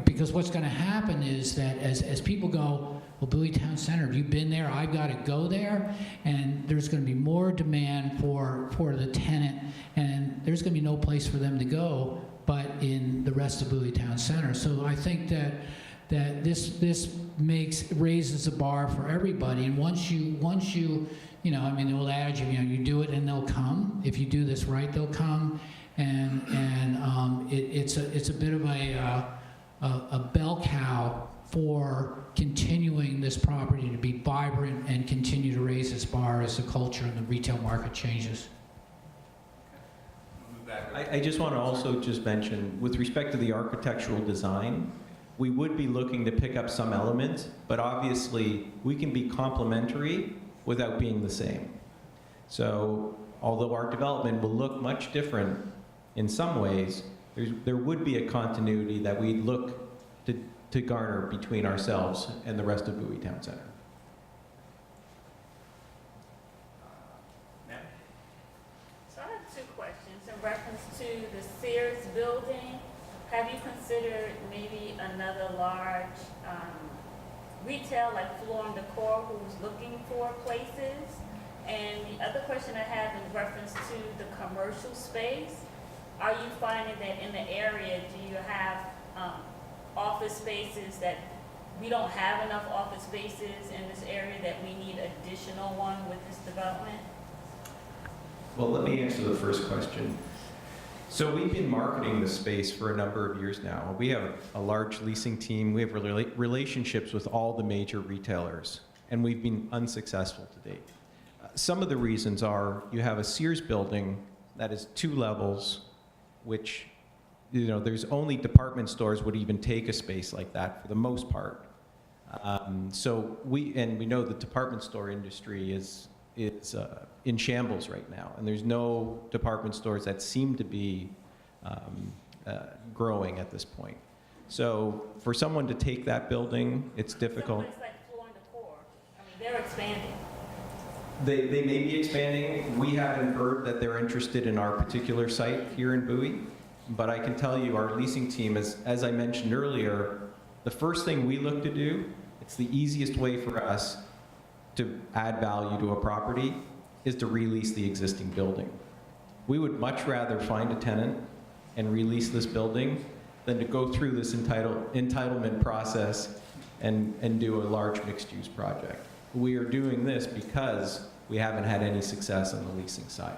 S5: because what's going to happen is that as people go, well, Bowie Town Center, have you been there? I've got to go there, and there's going to be more demand for the tenant, and there's going to be no place for them to go but in the rest of Bowie Town Center. So I think that this raises the bar for everybody, and once you the old adage, you do it and they'll come. If you do this right, they'll come, and it's a bit of a bell cow for continuing this property to be vibrant and continue to raise its bar as the culture and the retail market changes.
S3: I just want to also just mention, with respect to the architectural design, we would be looking to pick up some elements, but obviously we can be complementary without being the same. So although our development will look much different in some ways, there would be a continuity that we'd look to garner between ourselves and the rest of Bowie Town Center.
S7: So I have two questions in reference to the Sears building. Have you considered maybe another large retail like Floor & Decor who's looking for places? And the other question I have in reference to the commercial space, are you finding that in the area, do you have office spaces that we don't have enough office spaces in this area that we need additional one with this development?
S3: Well, let me answer the first question. So we've been marketing the space for a number of years now. We have a large leasing team. We have relationships with all the major retailers, and we've been unsuccessful to date. some of the reasons are you have a Sears building that is 2 levels, which, there's only department stores would even take a space like that for the most part. So we know the department store industry is in shambles right now, and there's no department stores that seem to be growing at this point. So for someone to take that building, it's difficult.
S7: Someplace like Floor and Decor, I mean, they're expanding.
S3: They may be expanding. We haven't heard that they're interested in our particular site here in Bowie, but I can tell you our leasing team, as I mentioned earlier, the first thing we look to do, it's the easiest way for us to add value to a property, is to release the existing building. We would much rather find a tenant and release this building than to go through this entitlement process and do a large mixed-use project. We are doing this because we haven't had any success on the leasing side.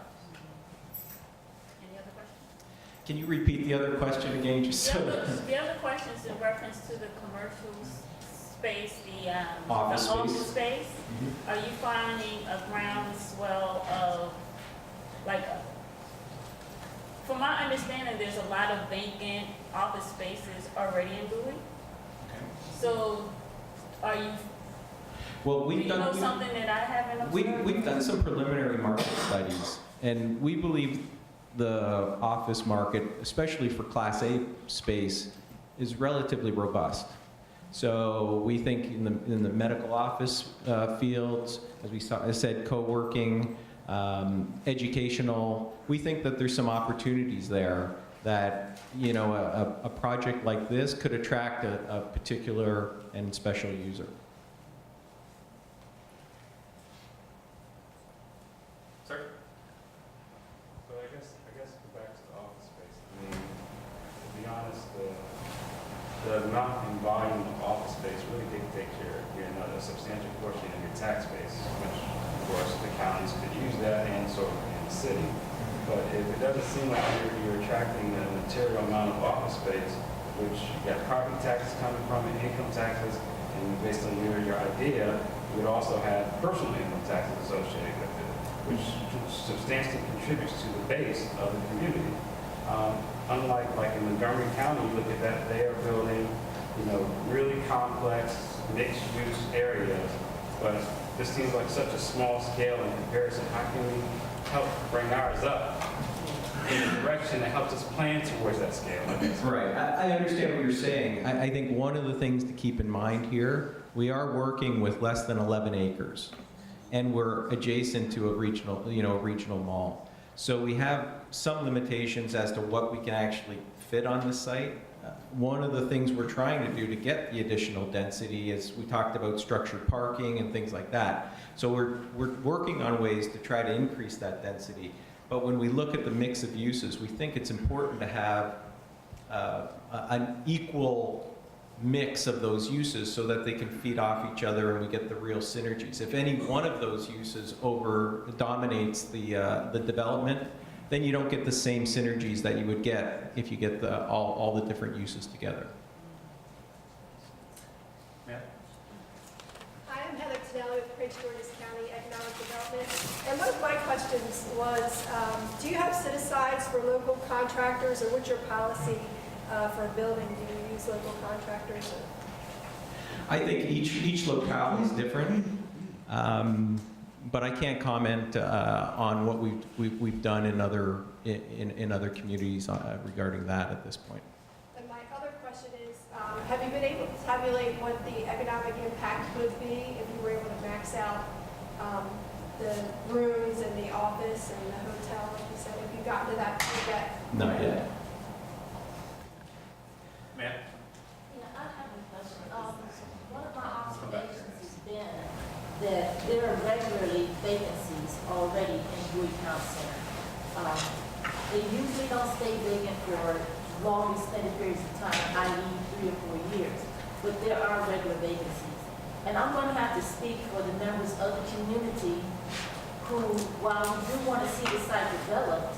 S7: Any other questions?
S3: Can you repeat the other question again?
S7: The other question is in reference to the commercial space, the
S3: Office
S7: office
S3: space.
S7: space. Are you finding a groundswell of, from my understanding, there's a lot of vacant office spaces already in Bowie. So are you,
S3: Well,
S7: do you know something that I haven't observed?
S3: We've done some preliminary market studies, and we believe the office market, especially for Class A space, is relatively robust. So we think in the medical office fields, as I said, co-working, educational, we think that there's some opportunities there that, a project like this could attract a particular and special user.
S8: Sir? So I guess go back to the office space. I mean, to be honest, the amount and volume of office space really dictate a substantial portion of your tax base, which of course the counties could use that and so in the city. But if it doesn't seem like you're attracting a material amount of office space, which you got property taxes coming from and income taxes, and based on your idea, you would also have personal income taxes associated with it, which substantially contributes to the base of the community. Unlike in Montgomery County, you look at that, they are building, really complex mixed-use areas, but this seems like such a small scale in comparison. How can we help bring ours up in a direction that helps us plan towards that scale?
S3: Right, I understand what you're saying. I think one of the things to keep in mind here, we are working with less than 11 acres, and we're adjacent to a regional mall. So we have some limitations as to what we can actually fit on the site. One of the things we're trying to do to get the additional density is we talked about structured parking and things like that. So we're working on ways to try to increase that density. But when we look at the mix of uses, we think it's important to have an equal mix of those uses so that they can feed off each other and we get the real synergies. If any one of those uses dominates the development, then you don't get the same synergies that you would get if you get all the different uses together.
S13: Hi, I'm Heather Tonelli with Prince George's County Economic Development. And one of my questions was, do you have set-asides for local contractors, or what's your policy for a building? Do you use local contractors?
S3: I think each locale is different, but I can't comment on what we've done in other communities regarding that at this point.
S13: And my other question is, have you been able to tabulate what the economic impact would be if you were able to max out the rooms and the office and the hotel, like you said, if you got to that point yet?
S3: Not yet.
S8: Ma'am?
S14: I have a question. One of my observations has been that there are regularly vacancies already in Bowie Town Center. They usually don't stay vacant for long extended periods of time, i.e. 3 or 4 years, but there are regular vacancies. And I'm going to have to speak for the members of the community who, while we do want to see the site developed,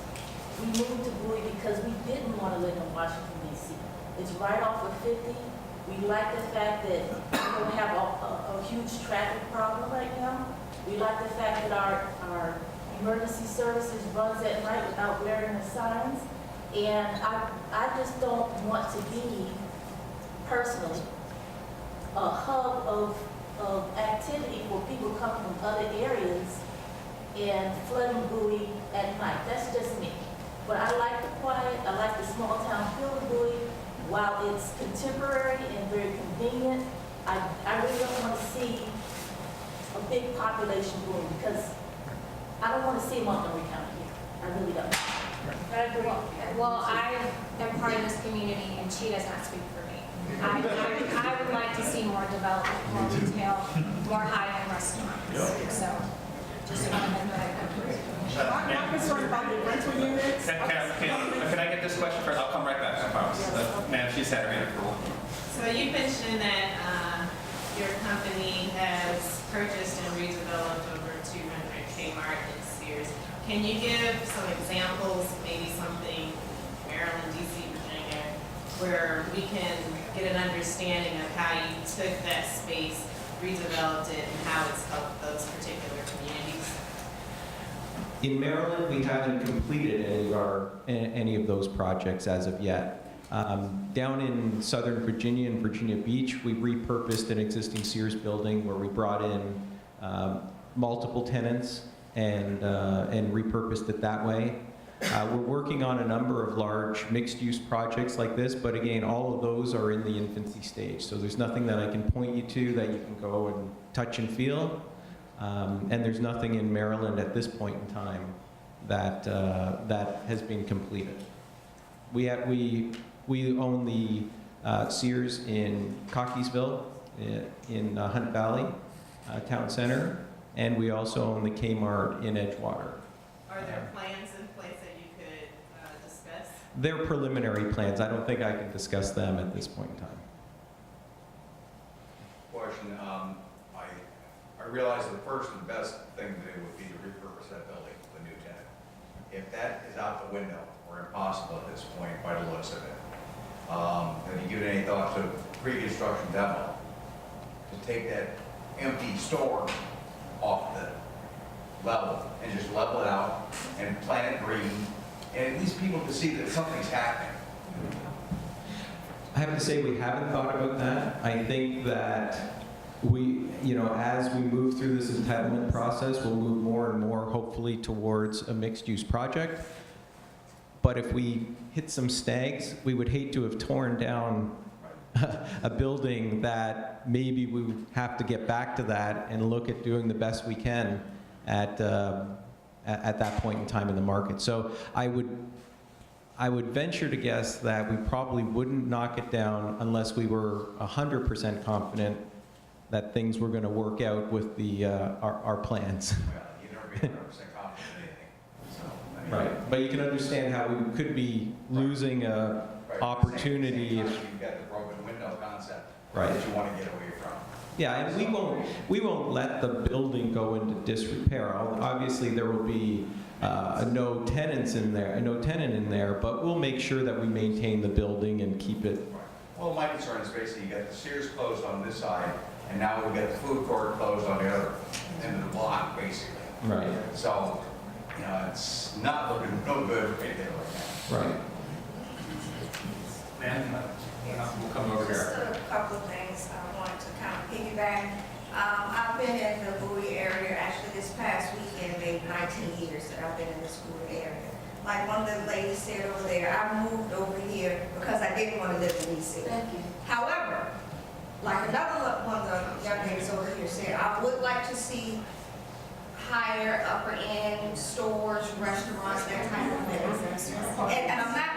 S14: we moved to Bowie because we didn't want to live in Washington, D.C. It's right off of 50. We like the fact that we don't have a huge traffic problem right now. We like the fact that our emergency services runs at night without wearing the signs. And I just don't want to be, personally, a hub of activity for people coming from other areas and flooding Bowie at night. That's just me. But I like the quiet, I like the small town feel of Bowie. While it's contemporary and very convenient, I really don't want to see a big population boom because I don't want to see Montgomery County here. I really don't.
S15: Well, I am part of this community, and she does not speak for me. I would like to see more development, more retail, more high-end restaurants. So, just a comment that I agree.
S9: My concern about the rental units.
S2: Can I get this question first? I'll come right back, I promise. Ma'am, she's had her hand for a while.
S9: So you mentioned that your company has purchased and redeveloped over 200 Kmart and Sears. Can you give some examples, maybe something Maryland, DC, Virginia, where we can get an understanding of how you took that space, redeveloped it, and how it's helped those particular communities?
S3: In Maryland, we haven't completed any of those projects as of yet. Down in Southern Virginia and Virginia Beach, we repurposed an existing Sears building where we brought in multiple tenants and repurposed it that way. We're working on a number of large mixed-use projects like this, but again, all of those are in the infancy stage. So there's nothing that I can point you to that you can go and touch and feel. And there's nothing in Maryland at this point in time that has been completed. We own the Sears in Cockeysville, in Hunt Valley Town Center, and we also own the Kmart in Edgewater.
S9: Are there plans in place that you could discuss?
S3: They're preliminary plans. I don't think I can discuss them at this point in time.
S16: Question, I realize the first and best thing to do would be to repurpose that building to a new tenant. If that is out the window or impossible at this point by the looks of it, have you given any thought to pre-construction demo to take that empty store off the level and just level it out and plant it green, and at least people can see that something's happening?
S3: I have to say we haven't thought about that. I think that as we move through this entitlement process, we'll move more and more, hopefully, towards a mixed-use project. But if we hit some snags, we would hate to have torn down a building that maybe we have to get back to that and look at doing the best we can at that point in time in the market. So I would venture to guess that we probably wouldn't knock it down unless we were 100% confident that things were going to work out with our plans.
S16: Well, you never be 100% confident in anything. So, I mean,
S3: Right, but you can understand how we could be losing a opportunity.
S16: Same time, you've got the broken window concept
S3: Right.
S16: that you want to get away from.
S3: Yeah, and we won't let the building go into disrepair. Obviously, there will be no tenant in there, but we'll make sure that we maintain the building and keep it.
S16: Well, my concern is basically you got the Sears closed on this side, and now we've got the food court closed on the other end of the block, basically.
S3: Right.
S16: So, it's not looking no good right there right now.
S3: Right.
S2: Ma'am, we'll come over
S6: Just
S2: here.
S6: a couple of things I wanted to kind of piggyback. I've been in the Bowie area, actually this past weekend, made 19 years that I've been in this Bowie area. Like one of the ladies said over there, I moved over here because I didn't want to live in DC.
S14: Thank you.
S6: However, like another one of the young ladies over here said, I would like to see higher upper end stores, restaurants, that type of thing. And I'm not,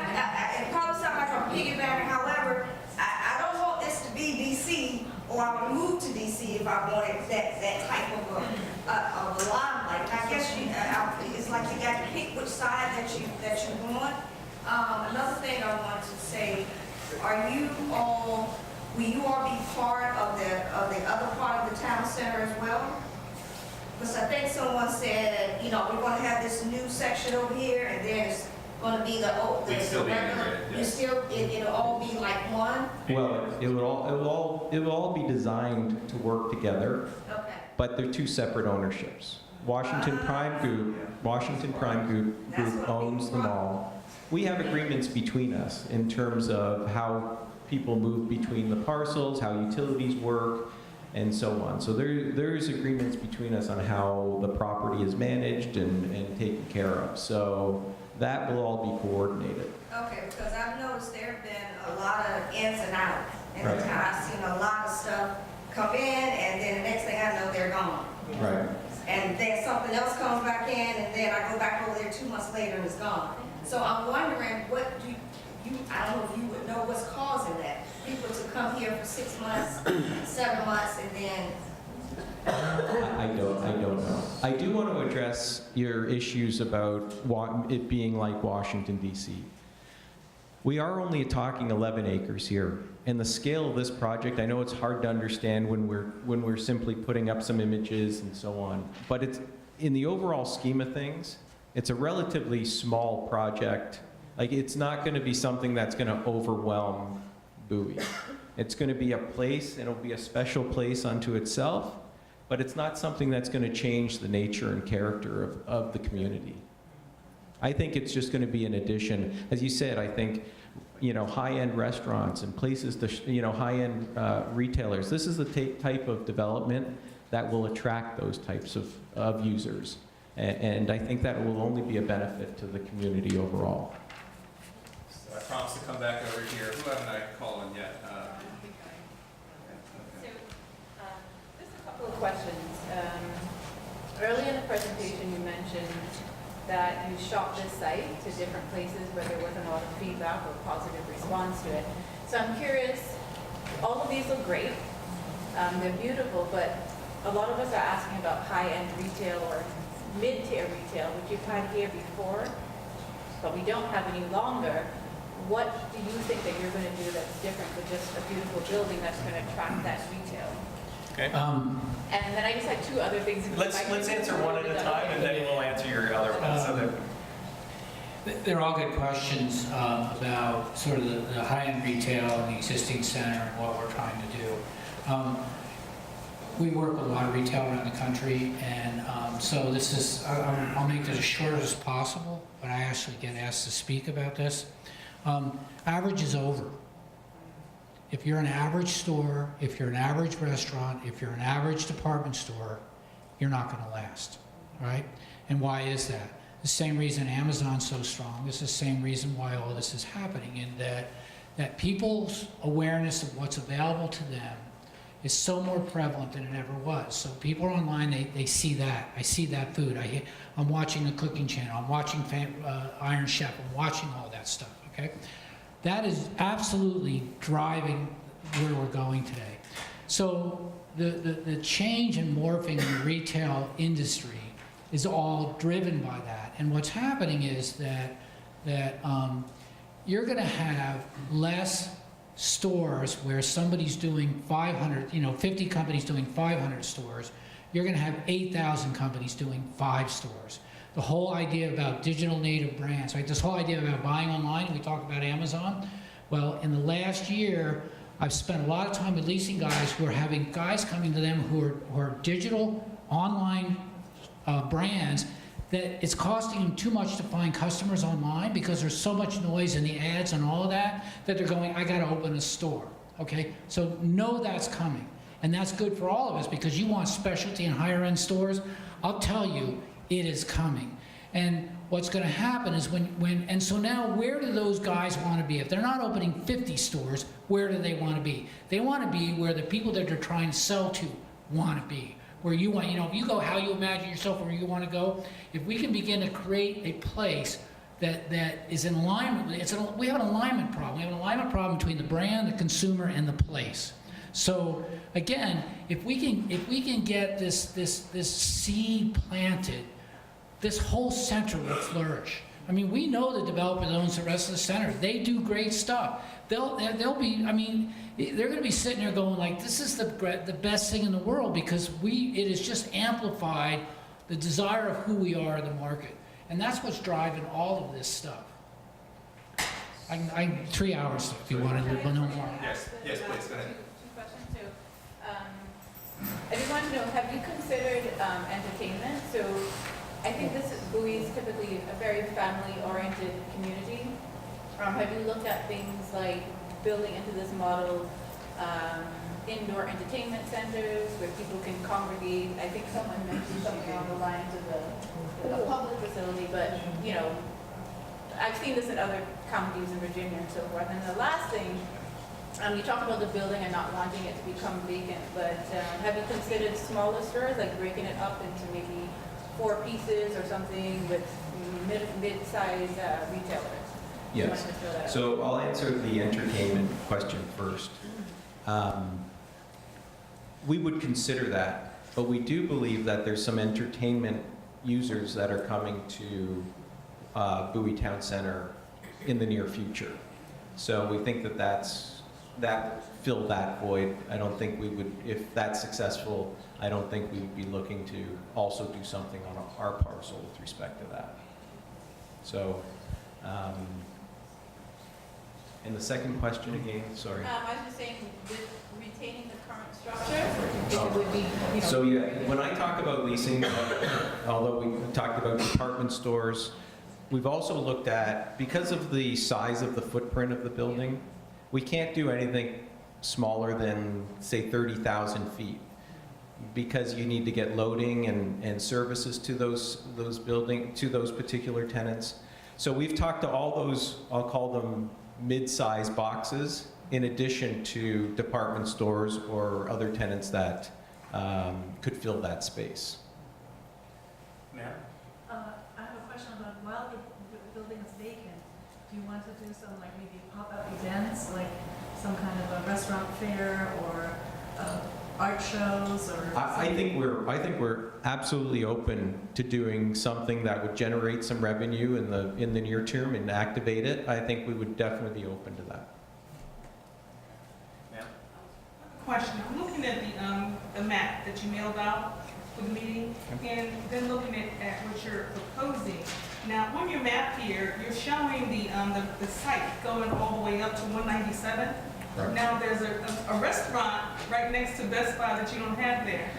S6: it probably sounds like I'm piggybacking, however, I don't want this to be DC, or I would move to DC if I wanted that type of a limelight. I guess it's like you got to pick which side that you want. Another thing I wanted to say, will you all be part of the other part of the town center as well? Because I think someone said, we're going to have this new section over here, and there's gonna be the
S12: We'd still be
S6: regular?
S12: integrated,
S6: You
S12: yes.
S6: still, it'll all be like one?
S3: Well, it would all be designed to work together,
S6: Okay.
S3: but they're two separate ownerships. Washington Prime Group owns them all. We have agreements between us in terms of how people move between the parcels, how utilities work, and so on. So there's agreements between us on how the property is managed and taken care of. So that will all be coordinated.
S6: Okay, because I've noticed there have been a lot of ins and outs in the
S3: Right.
S6: town. I've seen a lot of stuff come in, and then the next thing I know, they're gone.
S3: Right.
S6: And then something else comes back in, and then I go back over there 2 months later and it's gone. So I'm wondering, what do you, I don't know if you would know what's causing that? People to come here for 6 months, 7 months, and then,
S3: I don't know. I do want to address your issues about it being like Washington, D.C. We are only talking 11 acres here. And the scale of this project, I know it's hard to understand when we're simply putting up some images and so on, but it's, in the overall scheme of things, it's a relatively small project. Like, it's not going to be something that's going to overwhelm Bowie. It's going to be a place, and it'll be a special place unto itself, but it's not something that's going to change the nature and character of the community. I think it's just going to be an addition. As you said, I think, high-end restaurants and places to, high-end retailers. This is the type of development that will attract those types of users. And I think that will only be a benefit to the community overall.
S2: So I promise to come back over here. Who haven't I called on yet?
S9: Just a couple of questions. Early in the presentation, you mentioned that you shopped this site to different places where there wasn't a lot of feedback or positive response to it. So I'm curious, all of these look great. They're beautiful, but a lot of us are asking about high-end retail or mid-tier retail, which you've had here before, but we don't have any longer. What do you think that you're going to do that's different with just a beautiful building that's going to attract that retail?
S3: Okay.
S9: And then I just had two other things.
S3: Let's answer one at a time, and then we'll answer your other ones.
S5: They're all good questions about sort of the high-end retail and the existing center and what we're trying to do. We work with a lot of retail around the country, and so this is, I'll make this as short as possible, but I actually get asked to speak about this. Average is over. If you're an average store, if you're an average restaurant, if you're an average department store, you're not going to last, right? And why is that? The same reason Amazon's so strong. This is the same reason why all this is happening, in that people's awareness of what's available to them is so more prevalent than it ever was. So people are online, they see that. I see that food. I'm watching the cooking channel. I'm watching Iron Chef. I'm watching all that stuff, okay? That is absolutely driving where we're going today. So the change and morphing in the retail industry is all driven by that. And what's happening is that you're going to have less stores where somebody's doing 500, 50 companies doing 500 stores. You're going to have 8,000 companies doing 5 stores. The whole idea about digital native brands, right? This whole idea about buying online, we talk about Amazon. Well, in the last year, I've spent a lot of time with leasing guys who are having guys coming to them who are digital online brands, that it's costing them too much to find customers online because there's so much noise in the ads and all of that they're going, I got to open a store, okay? So know that's coming. And that's good for all of us because you want specialty and higher end stores. I'll tell you, it is coming. And what's going to happen is and so now where do those guys want to be? If they're not opening 50 stores, where do they want to be? They want to be where the people that they're trying to sell to want to be. Where you want, if you go how you imagine yourself where you want to go, if we can begin to create a place that is in alignment, we have an alignment problem. We have an alignment problem between the brand, the consumer, and the place. So again, if we can get this seed planted, this whole center will flourish. I mean, we know the developer that owns the rest of the center. They do great stuff. They'll be, I mean, they're going to be sitting there going like, this is the best thing in the world because it has just amplified the desire of who we are in the market. And that's what's driving all of this stuff. I 3 hours if you wanted, but no more.
S12: Yes, yes, please, go ahead.
S9: Two questions. So, I just want to know, have you considered entertainment? So, I think Bowie is typically a very family-oriented community. Have you looked at things like building into this model indoor entertainment centers where people can congregate? I think someone mentioned something along the lines of a public facility, but, you know, I've seen this in other counties in Virginia and so forth. And the last thing, you talked about the building and not wanting it to become vacant, but have you considered smaller stores, like breaking it up into maybe 4 pieces or something with mid-size retailers?
S3: Yes. So I'll answer the entertainment question first. We would consider that, but we do believe that there's some entertainment users that are coming to Bowie Town Center in the near future. So we think that that fill that void. I don't think we would, if that's successful, I don't think we would be looking to also do something on our parcel with respect to that. So, and the second question again, sorry.
S9: I was just saying, with retaining the current structure, it would be, you know.
S3: So yeah, when I talk about leasing, although we talked about department stores, we've also looked at, because of the size of the footprint of the building, we can't do anything smaller than, say, 30,000 feet, because you need to get loading and services to those particular tenants. So we've talked to all those, I'll call them mid-size boxes, in addition to department stores or other tenants that could fill that space.
S8: Ma'am?
S17: I have a question about, while the building is vacant, do you want to do some like maybe pop-up events, like some kind of a restaurant fair or art shows or?
S3: I think we're absolutely open to doing something that would generate some revenue in the near term and activate it. I think we would definitely be open to that.
S8: Ma'am?
S18: Question. I'm looking at the map that you mailed out for the meeting, and then looking at what you're proposing. Now, on your map here, you're showing the site going all the way up to 197.
S3: Right.
S18: Now, there's a restaurant right next to Best Buy that you don't have there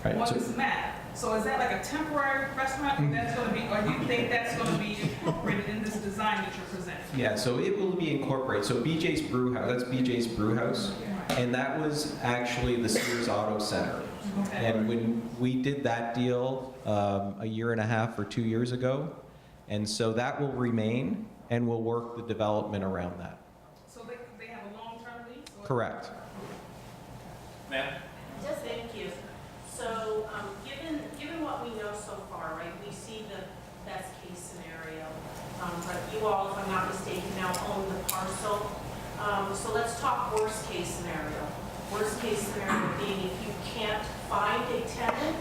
S18: on this map. So is that like a temporary restaurant, or that's going to be, or do you think that's going to be incorporated in this design that you're presenting?
S3: Yeah, so it will be incorporated. So BJ's Brew House, that's BJ's Brew House, and that was actually the Sears Auto Center.
S18: Okay.
S3: And when we did that deal a year and a half or 2 years ago, and so that will remain, and we'll work the development around that.
S18: So they have a long-term lease? Or?
S3: Correct.
S8: Ma'am?
S19: Just thank you. So, given what we know so far, right, we see the best case scenario. But you all, if I'm not mistaken, now own the parcel. So let's talk worst case scenario. Worst case scenario being if you can't find a tenant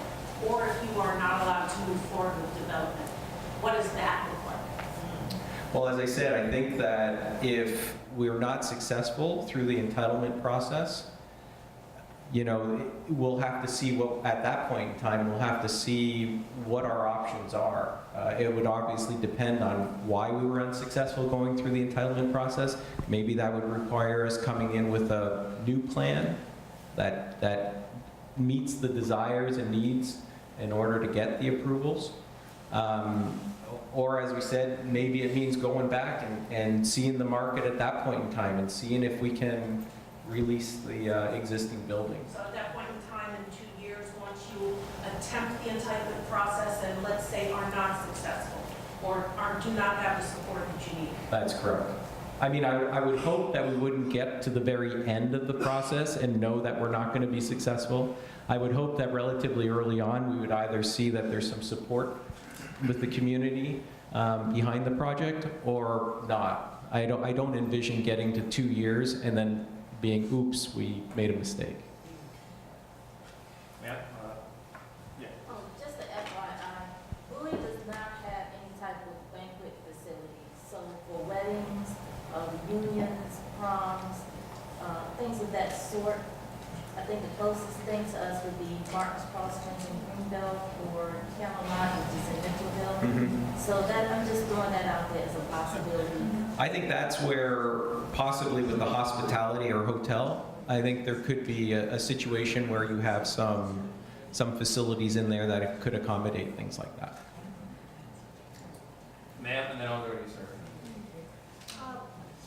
S19: or if you are not allowed to move forward with development. What does that look like?
S3: Well, as I said, I think that if we're not successful through the entitlement process, you know, we'll have to see what, at that point in time, we'll have to see what our options are. It would obviously depend on why we were unsuccessful going through the entitlement process. Maybe that would require us coming in with a new plan that meets the desires and needs in order to get the approvals. Or as we said, maybe it means going back and seeing the market at that point in time and seeing if we can release the existing building.
S19: So at that point in time, in 2 years, once you attempt the entitlement process and let's say are not successful or do not have the support that you need.
S3: That's correct. I mean, I would hope that we wouldn't get to the very end of the process and know that we're not going to be successful. I would hope that relatively early on, we would either see that there's some support with the community behind the project or not. I don't envision getting to 2 years and then being, oops, we made a mistake.
S8: Ma'am? Yeah.
S14: Just a FYI, Bowie does not have any type of banquet facilities. So for weddings, reunions, proms, things of that sort, I think the closest thing to us would be Martin's Crossings in Greenbelt or Camelot, which is in Mitchellville. So that, I'm just throwing that out there as a possibility.
S3: I think that's where possibly with the hospitality or hotel, I think there could be a situation where you have some facilities in there that could accommodate things like that.
S2: Ma'am, and then I'll go to you, sir.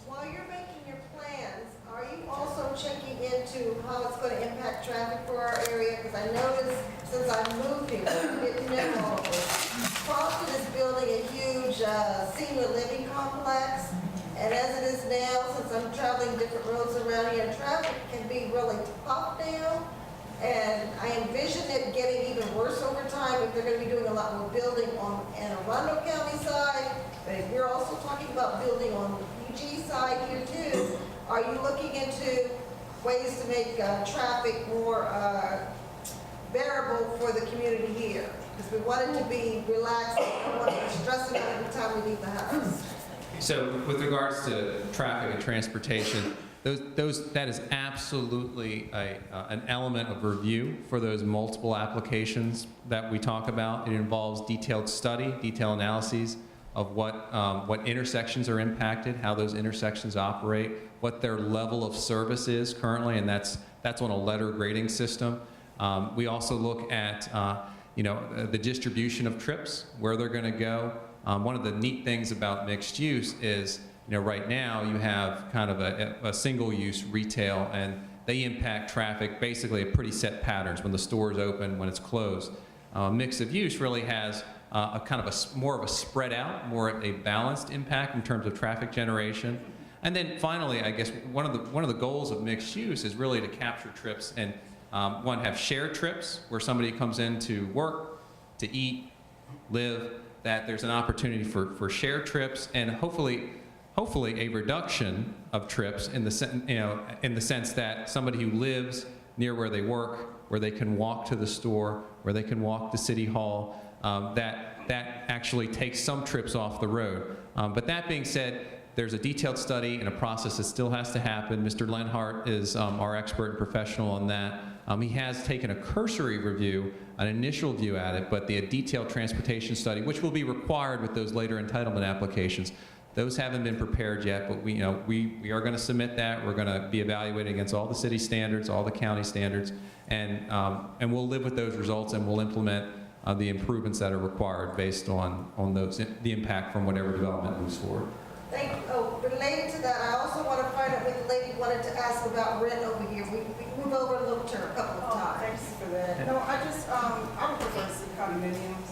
S6: While you're making your plans, are you also checking into how it's going to impact traffic for our area? Because I noticed since I moved here, I didn't know all of this. Crofton is building a huge senior living complex. And as it is now, since I'm traveling different roads around here, traffic can be really tough now. And I envision it getting even worse over time if they're going to be doing a lot more building on Anne Arundel County side. But if you're also talking about building on the PG side here too, are you looking into ways to make traffic more bearable for the community here? Because we want it to be relaxed, we don't want to be stressing out every time we leave the house.
S2: So with regards to traffic and transportation, that is absolutely an element of review for those multiple applications that we talk about. It involves detailed study, detailed analyses of what intersections are impacted, how those intersections operate, what their level of service is currently, and that's on a letter grading system. We also look at the distribution of trips, where they're going to go. One of the neat things about mixed use is, right now you have kind of a single-use retail, and they impact traffic basically at pretty set patterns when the store is open, when it's closed. Mix of use really has a kind of more of a spread out, more of a balanced impact in terms of traffic generation. And then finally, I guess one of the goals of mixed use is really to capture trips and have shared trips where somebody comes in to work, to eat, live, that there's an opportunity for shared trips and hopefully a reduction of trips in the sense that somebody who lives near where they work, where they can walk to the store, where they can walk to City Hall, that actually takes some trips off the road. But that being said, there's a detailed study and a process that still has to happen. Mr. Lenhart is our expert and professional on that. He has taken a cursory review, an initial view at it, but the detailed transportation study, which will be required with those later entitlement applications, those haven't been prepared yet, but we are going to submit that. We're going to be evaluating against all the city standards, all the county standards, and we'll live with those results, and we'll implement the improvements that are required based on the impact from whatever development moves forward.
S6: Thank you. Oh, related to that, I also want to find out what the lady wanted to ask about rent over here. We moved over and looked her a couple of times.
S18: Thanks for that. No, I would prefer to see condominiums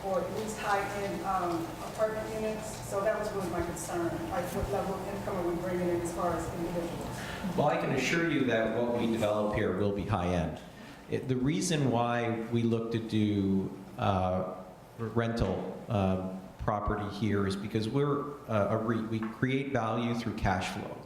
S18: or at least high-end apartment units. So that was really my concern, like what level of income are we bringing in as far as individuals?
S3: Well, I can assure you that what we develop here will be high-end. The reason why we look to do rental property here is because we're a REIT. We create value through cash flow.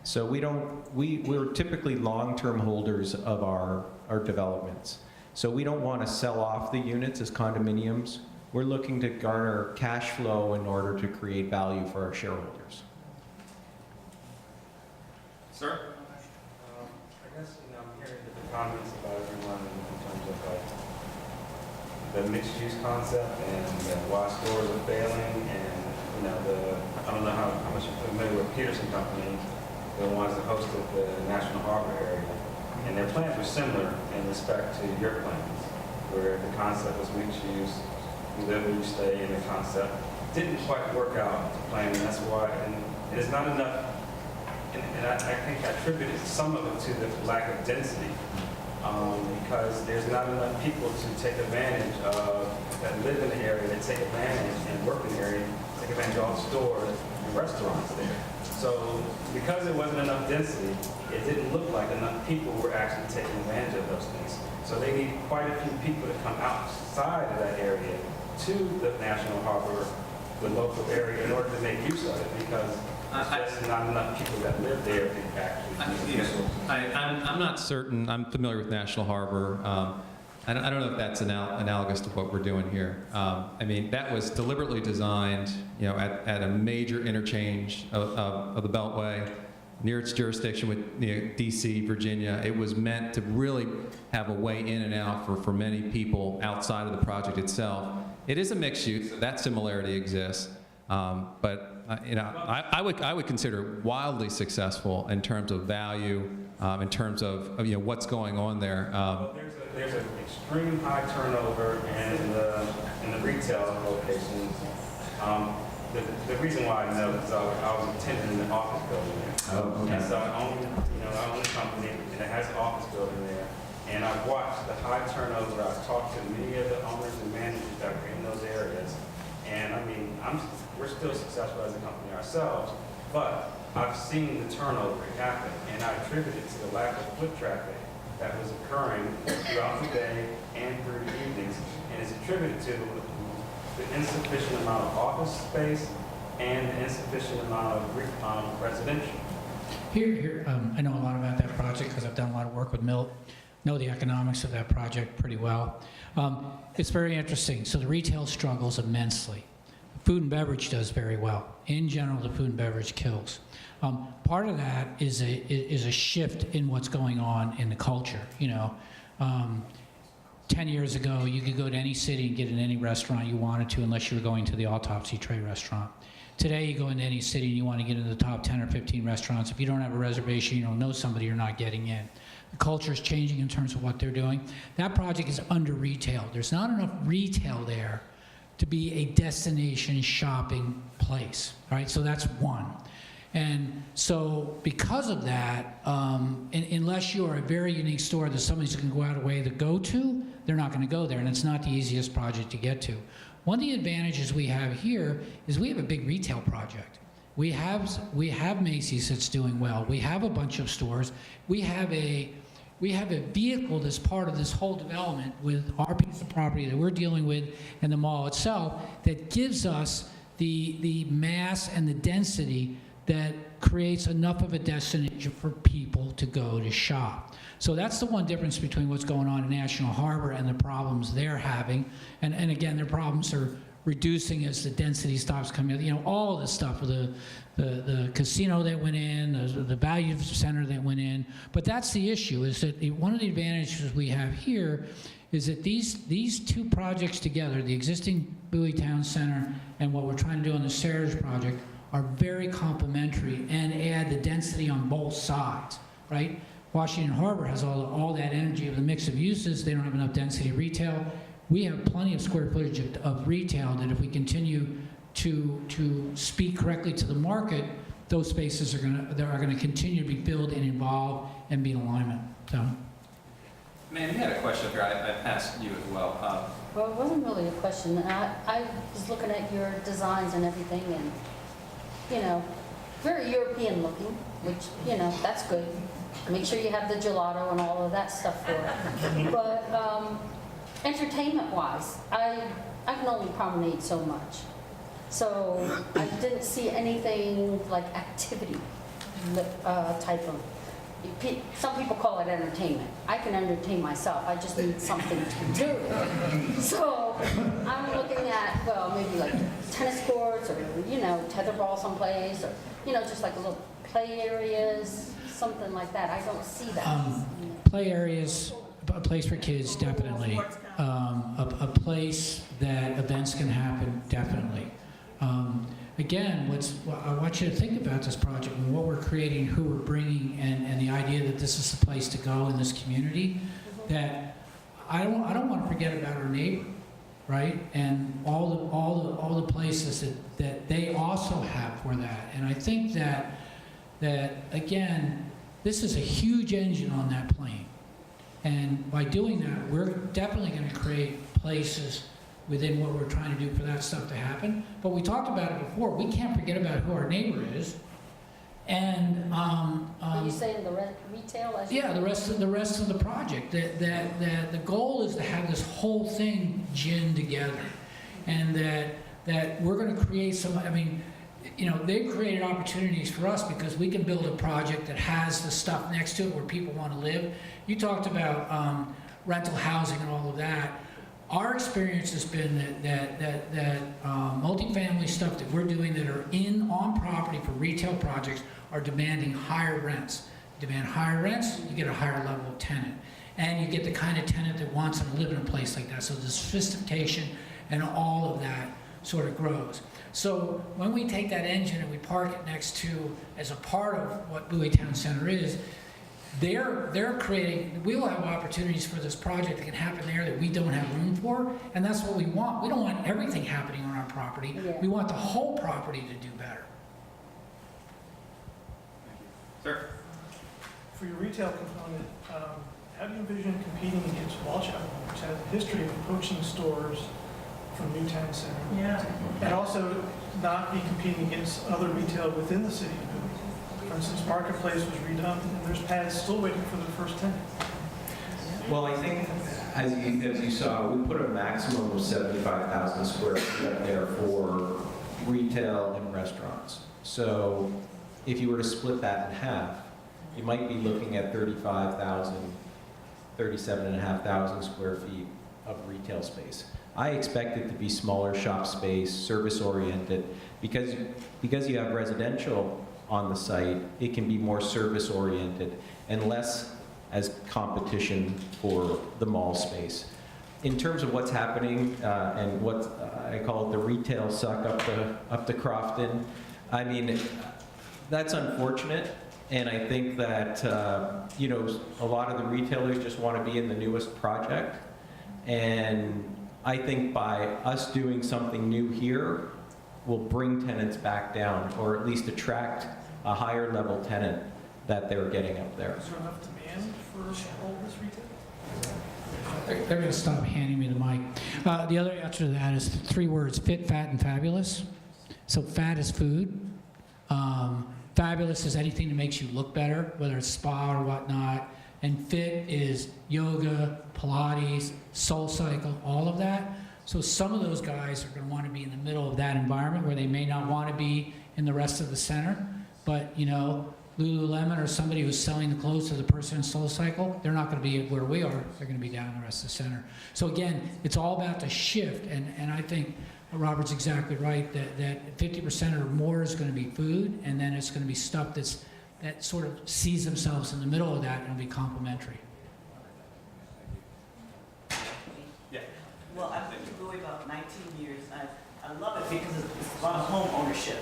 S3: So we're typically long-term holders of our developments. So we don't want to sell off the units as condominiums. We're looking to garner cash flow in order to create value for our shareholders.
S2: Sir?
S8: I guess, I'm hearing different comments about everyone in terms of the mixed-use concept and why stores are failing, and I don't know how much you're familiar with Peterson Company, the ones that hosted the National Harbor area, and their plans were similar in respect to your plans, where the concept was mixed use, you live where you stay, and the concept didn't quite work out to plan, and that's why, and it's not enough, and I think I attributed some of it to the lack of density. Because there's not enough people to take advantage of, that live in the area, that take advantage and work in the area, take advantage of all the stores and restaurants there. So because there wasn't enough density, it didn't look like enough people were actually taking advantage of those things. So they need quite a few people to come outside of that area to the National Harbor, the local area, in order to make use of it, because there's not enough people that live there to actually use it.
S2: I'm not certain. I'm familiar with National Harbor. I don't know if that's analogous to what we're doing here. I mean, that was deliberately designed, at a major interchange of the Beltway, near its jurisdiction with D.C., Virginia. It was meant to really have a way in and out for many people outside of the project itself. It is a mixed use. That similarity exists. But I would consider wildly successful in terms of value, in terms of what's going on there.
S8: Well, there's an extreme high turnover in the retail locations. The reason why I know is I was attending an office building there.
S2: Oh, okay.
S8: And so I own a company that has an office building there. And I've watched the high turnover. I've talked to many of the owners and managers that were in those areas. And I mean, we're still successful as a company ourselves, but I've seen the turnover happen, and I attribute it to the lack of foot traffic that was occurring throughout the day and through the evenings, and it's attributed to the insufficient amount of office space and the insufficient amount of residential.
S5: I know a lot about that project because I've done a lot of work with Milt, know the economics of that project pretty well. It's very interesting. So the retail struggles immensely. Food and beverage does very well. In general, the food and beverage kills. Part of that is a shift in what's going on in the culture. 10 years ago, you could go to any city and get in any restaurant you wanted to unless you were going to the autopsy tray restaurant. Today, you go into any city and you want to get into the top 10 or 15 restaurants. If you don't have a reservation, you don't know somebody, you're not getting in. The culture is changing in terms of what they're doing. That project is under retail. There's not enough retail there to be a destination shopping place, right? So that's one. And so because of that, unless you are a very unique store that somebody's going to go out of the way to go to, they're not going to go there, and it's not the easiest project to get to. One of the advantages we have here is we have a big retail project. We have Macy's that's doing well. We have a bunch of stores. We have a vehicle that's part of this whole development with our piece of property that we're dealing with and the mall itself that gives us the mass and the density that creates enough of a destination for people to go to shop. So that's the one difference between what's going on in National Harbor and the problems they're having. And again, their problems are reducing as the density stops coming, all of this stuff, the casino that went in, the value center that went in. But that's the issue, is that one of the advantages we have here is that these two projects together, the existing Bowie Town Center and what we're trying to do on the Serge project, are very complementary and add the density on both sides, right? Washington Harbor has all that energy of the mix of uses. They don't have enough density retail. We have plenty of square footage of retail that if we continue to speak correctly to the market, those spaces are going to continue to be built and evolve and be in alignment. So.
S2: Ma'am, you had a question here. I asked you as well.
S20: Well, it wasn't really a question. I was looking at your designs and everything, and very European looking, which that's good. Make sure you have the gelato and all of that stuff for it. But entertainment-wise, I can only promenade so much. So I didn't see anything like activity type of, some people call it entertainment. I can entertain myself, I just need something to do. So I'm looking at, maybe like tennis courts or, tetherball someplace, or, just like little play areas, something like that. I don't see that.
S5: Play areas, a place for kids, definitely. A place that events can happen, definitely. Again, I want you to think about this project and what we're creating, who we're bringing, and the idea that this is the place to go in this community. That I don't want to forget about our neighbor, right? And all the places that they also have for that. And I think that again, this is a huge engine on that plane. And by doing that, we're definitely going to create places within what we're trying to do for that stuff to happen. But we talked about it before. We can't forget about who our neighbor is. And
S20: are you saying the retail?
S5: Yeah, the rest of the project. That the goal is to have this whole thing ginned together, and that we're going to create some. I mean, they've created opportunities for us because we can build a project that has the stuff next to it where people want to live. You talked about rental housing and all of that. Our experience has been that multifamily stuff that we're doing that are on property for retail projects are demanding higher rents. Demand higher rents, you get a higher level of tenant. And you get the kind of tenant that wants to live in a place like that. So the sophistication and all of that sort of grows. So when we take that engine and we park it next to, as a part of what Bowie Town Center is, they're creating, we will have opportunities for this project that can happen there that we don't have room for, and that's what we want. We don't want everything happening on our property.
S20: Yeah.
S5: We want the whole property to do better.
S2: Sir?
S21: For your retail component, how do you envision competing against Walchapel, which has a history of approaching stores from Newtown Center?
S18: Yeah.
S21: And also not be competing against other retail within the city of Bowie? For instance, Marketplace was redone, and there's pads still waiting for the first tenant.
S3: Well, I think, as you saw, we put a maximum of 75,000 square feet up there for retail and restaurants. So if you were to split that in half, you might be looking at 37,500 square feet of retail space. I expect it to be smaller shop space, service-oriented, because you have residential on the site, it can be more service-oriented and less as competition for the mall space. In terms of what's happening and what I call it the retail suck up to Crofton, I mean, that's unfortunate. And I think that, you know, a lot of the retailers just want to be in the newest project. And I think by us doing something new here will bring tenants back down, or at least attract a higher level tenant that they're getting up there.
S21: Is there enough demand for all this retail?
S5: They're going to stop handing me the mic. The other answer to that is 3 words: fit, fat, and fabulous. So fat is food. Fabulous is anything that makes you look better, whether it's spa or whatnot. And fit is yoga, Pilates, Soul Cycle, all of that. So some of those guys are going to want to be in the middle of that environment where they may not want to be in the rest of the center. But, you know, Lululemon or somebody who's selling the clothes to the person in Soul Cycle, they're not going to be where we are. They're going to be down in the rest of the center. So again, it's all about the shift. And I think Robert's exactly right that 50% or more is going to be food, and then it's going to be stuff that sort of sees themselves in the middle of that and will be complementary.
S2: Yeah.
S22: Well, I've been to Bowie about 19 years. I love it because it's about home ownership.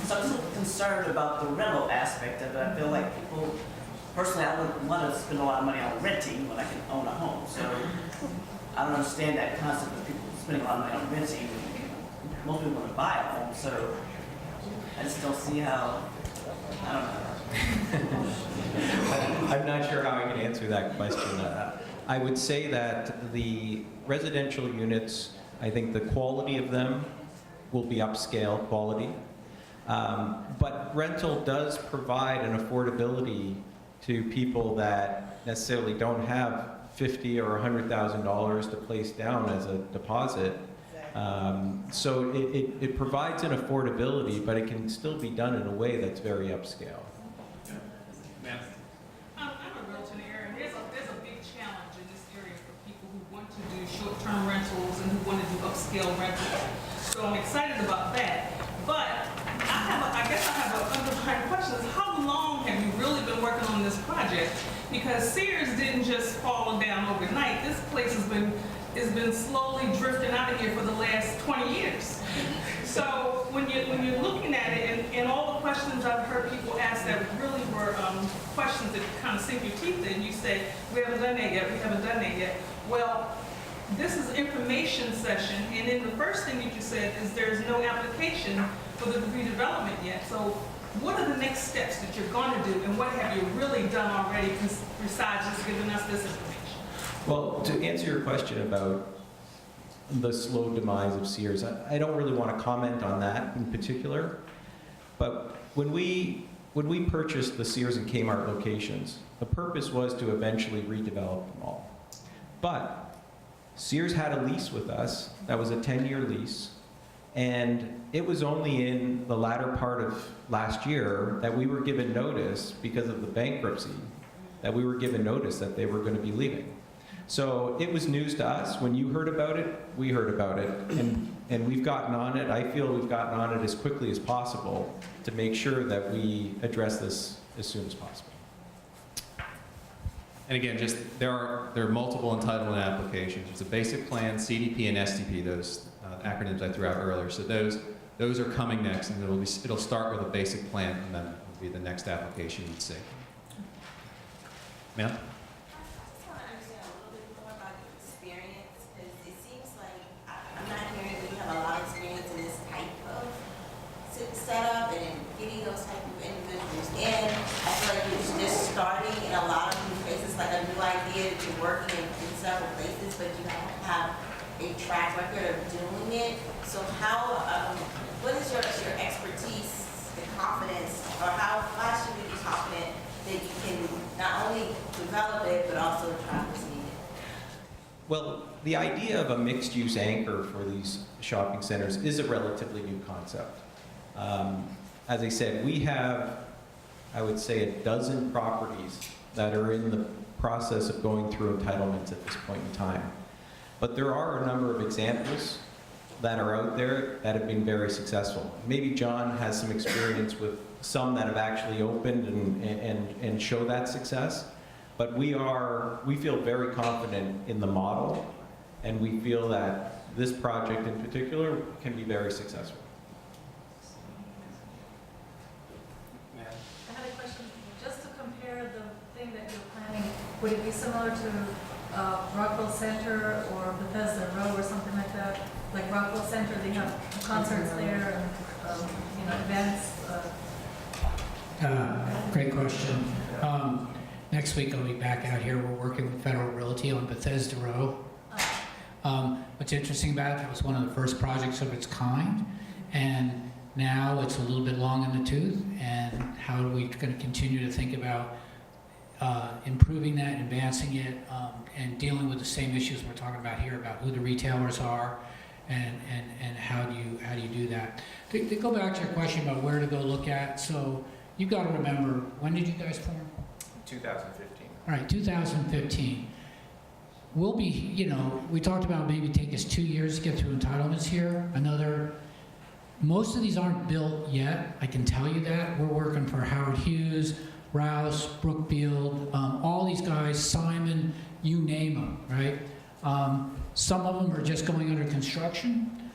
S22: So I'm just concerned about the rental aspect of it. I feel like people, personally, I wouldn't want to spend a lot of money on renting when I can own a home. So I don't understand that concept of people spending a lot of money on renting. Most people want to buy a home, so I just don't see how, I don't know.
S3: I'm not sure how I can answer that question. I would say that the residential units, I think the quality of them will be upscale quality. But rental does provide an affordability to people that necessarily don't have $50,000 or $100,000 to place down as a deposit. So it provides an affordability, but it can still be done in a way that's very upscale.
S18: I'm a realtor in the area, and there's a big challenge in this area for people who want to do short-term rentals and who want to do upscale rentals. So I'm excited about that. But I guess I have an underlying question: is how long have you really been working on this project? Because Sears didn't just fall down overnight. This place has been slowly drifting out of here for the last 20 years. So when you're looking at it, and all the questions I've heard people ask that really were questions that kind of sink your teeth in, you say, we haven't done that yet, we haven't done that yet. Well, this is information session, and then the first thing that you said is there's no application for the redevelopment yet. So what are the next steps that you're going to do, and what have you really done already besides just giving us this information?
S3: Well, to answer your question about the slow demise of Sears, I don't really want to comment on that in particular. But when we purchased the Sears and Kmart locations, the purpose was to eventually redevelop them all. But Sears had a lease with us that was a 10-year lease, and it was only in the latter part of last year that we were given notice, because of the bankruptcy, that we were given notice that they were going to be leaving. So it was news to us. When you heard about it, we heard about it, and we've gotten on it. I feel we've gotten on it as quickly as possible to make sure that we address this as soon as possible.
S2: And again, just there are multiple entitlement applications. There's a basic plan, CDP, and STP, those acronyms I threw out earlier. So those those are coming next, and it'll start with a basic plan, and then it'll be the next application you'd see. Ma'am?
S1: I just want to understand a little bit more about your experience, because it seems like I'm not hearing that you have a lot of experience in this type of setup and in getting those type of individuals in. I feel like you're just starting in a lot of new places, like a new idea that you're working in several places, but you don't have a track record of doing it. So how, what is your expertise, the confidence, or why should we be confident that you can not only develop it, but also try what's needed?
S3: Well, the idea of a mixed-use anchor for these shopping centers is a relatively new concept. As I said, we have, I would say, a dozen properties that are in the process of going through entitlements at this point in time. But there are a number of examples that are out there that have been very successful. Maybe John has some experience with some that have actually opened and show that success. But we feel very confident in the model, and we feel that this project in particular can be very successful.
S17: I had a question, just to compare the thing that you're planning, would it be similar to Rockwell Center or Bethesda Row or something like that? Like Rockwell Center, they have concerts there and events.
S5: Great question. Next week I'll be back out here. We're working with Federal Realty on Bethesda Row. What's interesting about it, it was one of the first projects of its kind, and now it's a little bit long in the tooth, and how are we going to continue to think about improving that, advancing it, and dealing with the same issues we're talking about here about who the retailers are, and how do you do that. To go back to your question about where to go look at, so you've got to remember, when did you guys form?
S3: 2015.
S5: All right, 2015. We'll be, we talked about maybe take us 2 years to get through entitlements here. Most of these aren't built yet, I can tell you that. We're working for Howard Hughes, Rouse, Brookfield, all these guys, Simon, you name them, right? Some of them are just going under construction,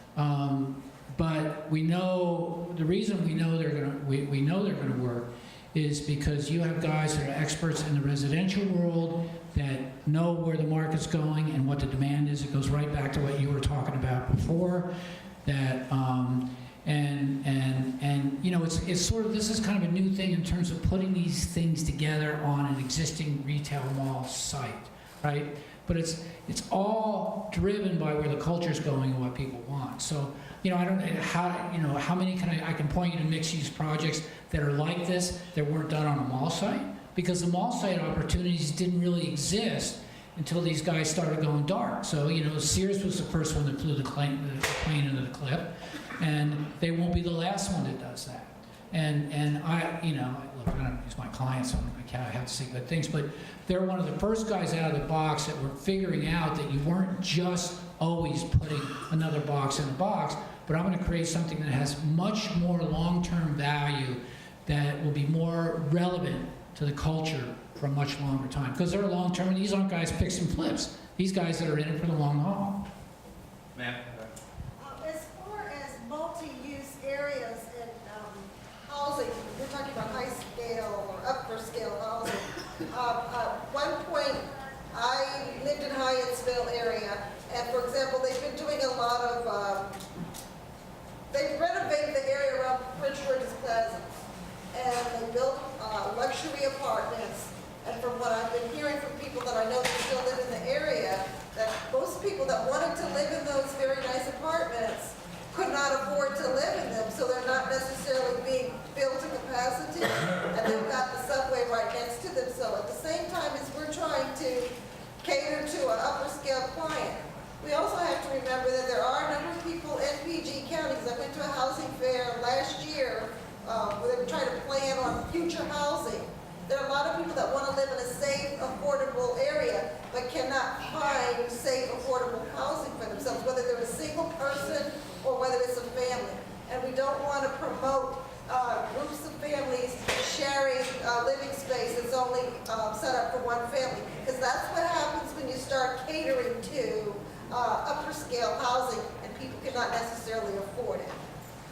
S5: but we know, the reason we know they're gonna work is because you have guys that are experts in the residential world that know where the market's going and what the demand is. It goes right back to what you were talking about before, that, it's sort of, this is kind of a new thing in terms of putting these things together on an existing retail mall site, right? But it's all driven by where the culture's going and what people want. So, I don't know how many I can point you to mixed-use projects that are like this that weren't done on a mall site, because the mall site opportunities didn't really exist until these guys started going dark. So, Sears was the first one that flew the plane into the cliff, and they won't be the last one that does that. And look, I don't use my clients, so I have to say good things, but they're one of the first guys out of the box that were figuring out that you weren't just always putting another box in a box, but I'm going to create something that has much more long-term value, that will be more relevant to the culture for a much longer time. Because they're long-term, and these aren't guys picks and flips. These guys that are in it for the long haul.
S2: Ma'am?
S6: As far as multi-use areas and housing, we're talking about high scale or upper scale housing. One point, I lived in Hyattsville area, and for example, they've been doing a lot of, they've renovated the area around Prince George's Plaza, and they built luxury apartments. And from what I've been hearing from people that I know that still live in the area, that most people that wanted to live in those very nice apartments could not afford to live in them, so they're not necessarily being built to capacity, and they've got the subway right next to them. So at the same time as we're trying to cater to an upper scale client, we also have to remember that there are a number of people in PG counties. I went to a housing fair last year where they were trying to plan on future housing. There are a lot of people that want to live in a safe, affordable area, but cannot find safe, affordable housing for themselves, whether they're a single person or whether it's a family. And we don't want to promote groups of families sharing living space that's only set up for one family, because that's what happens when you start catering to upper scale housing and people cannot necessarily afford it.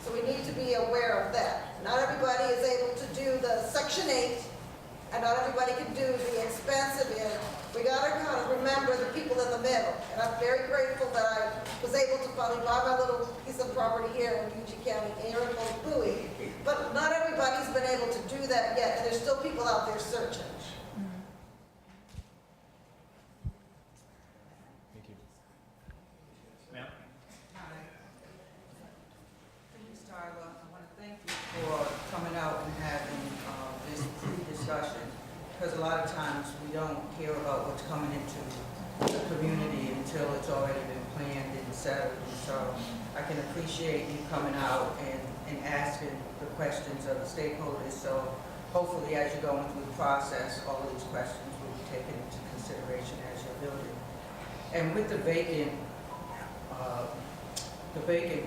S6: So we need be aware of that. Not everybody is able to do the Section 8, and not everybody can do the expensive end. We gotta kind of remember the people in the middle, and I'm very grateful that I was able to finally buy my little piece of property here in UG County, here in Bowie. But not everybody's been able to do that yet, and there's still people out there searching.
S3: Thank you.
S4: Ma'am?
S10: Starla, I want to thank you for coming out and having this pre-discussion, because a lot of times we don't hear about what's coming into the community until it's already been planned and settled. And so I can appreciate you coming out and asking the questions of the stakeholders. So hopefully as you're going through the process, all of these questions will be taken into consideration as you're building. And with the vacant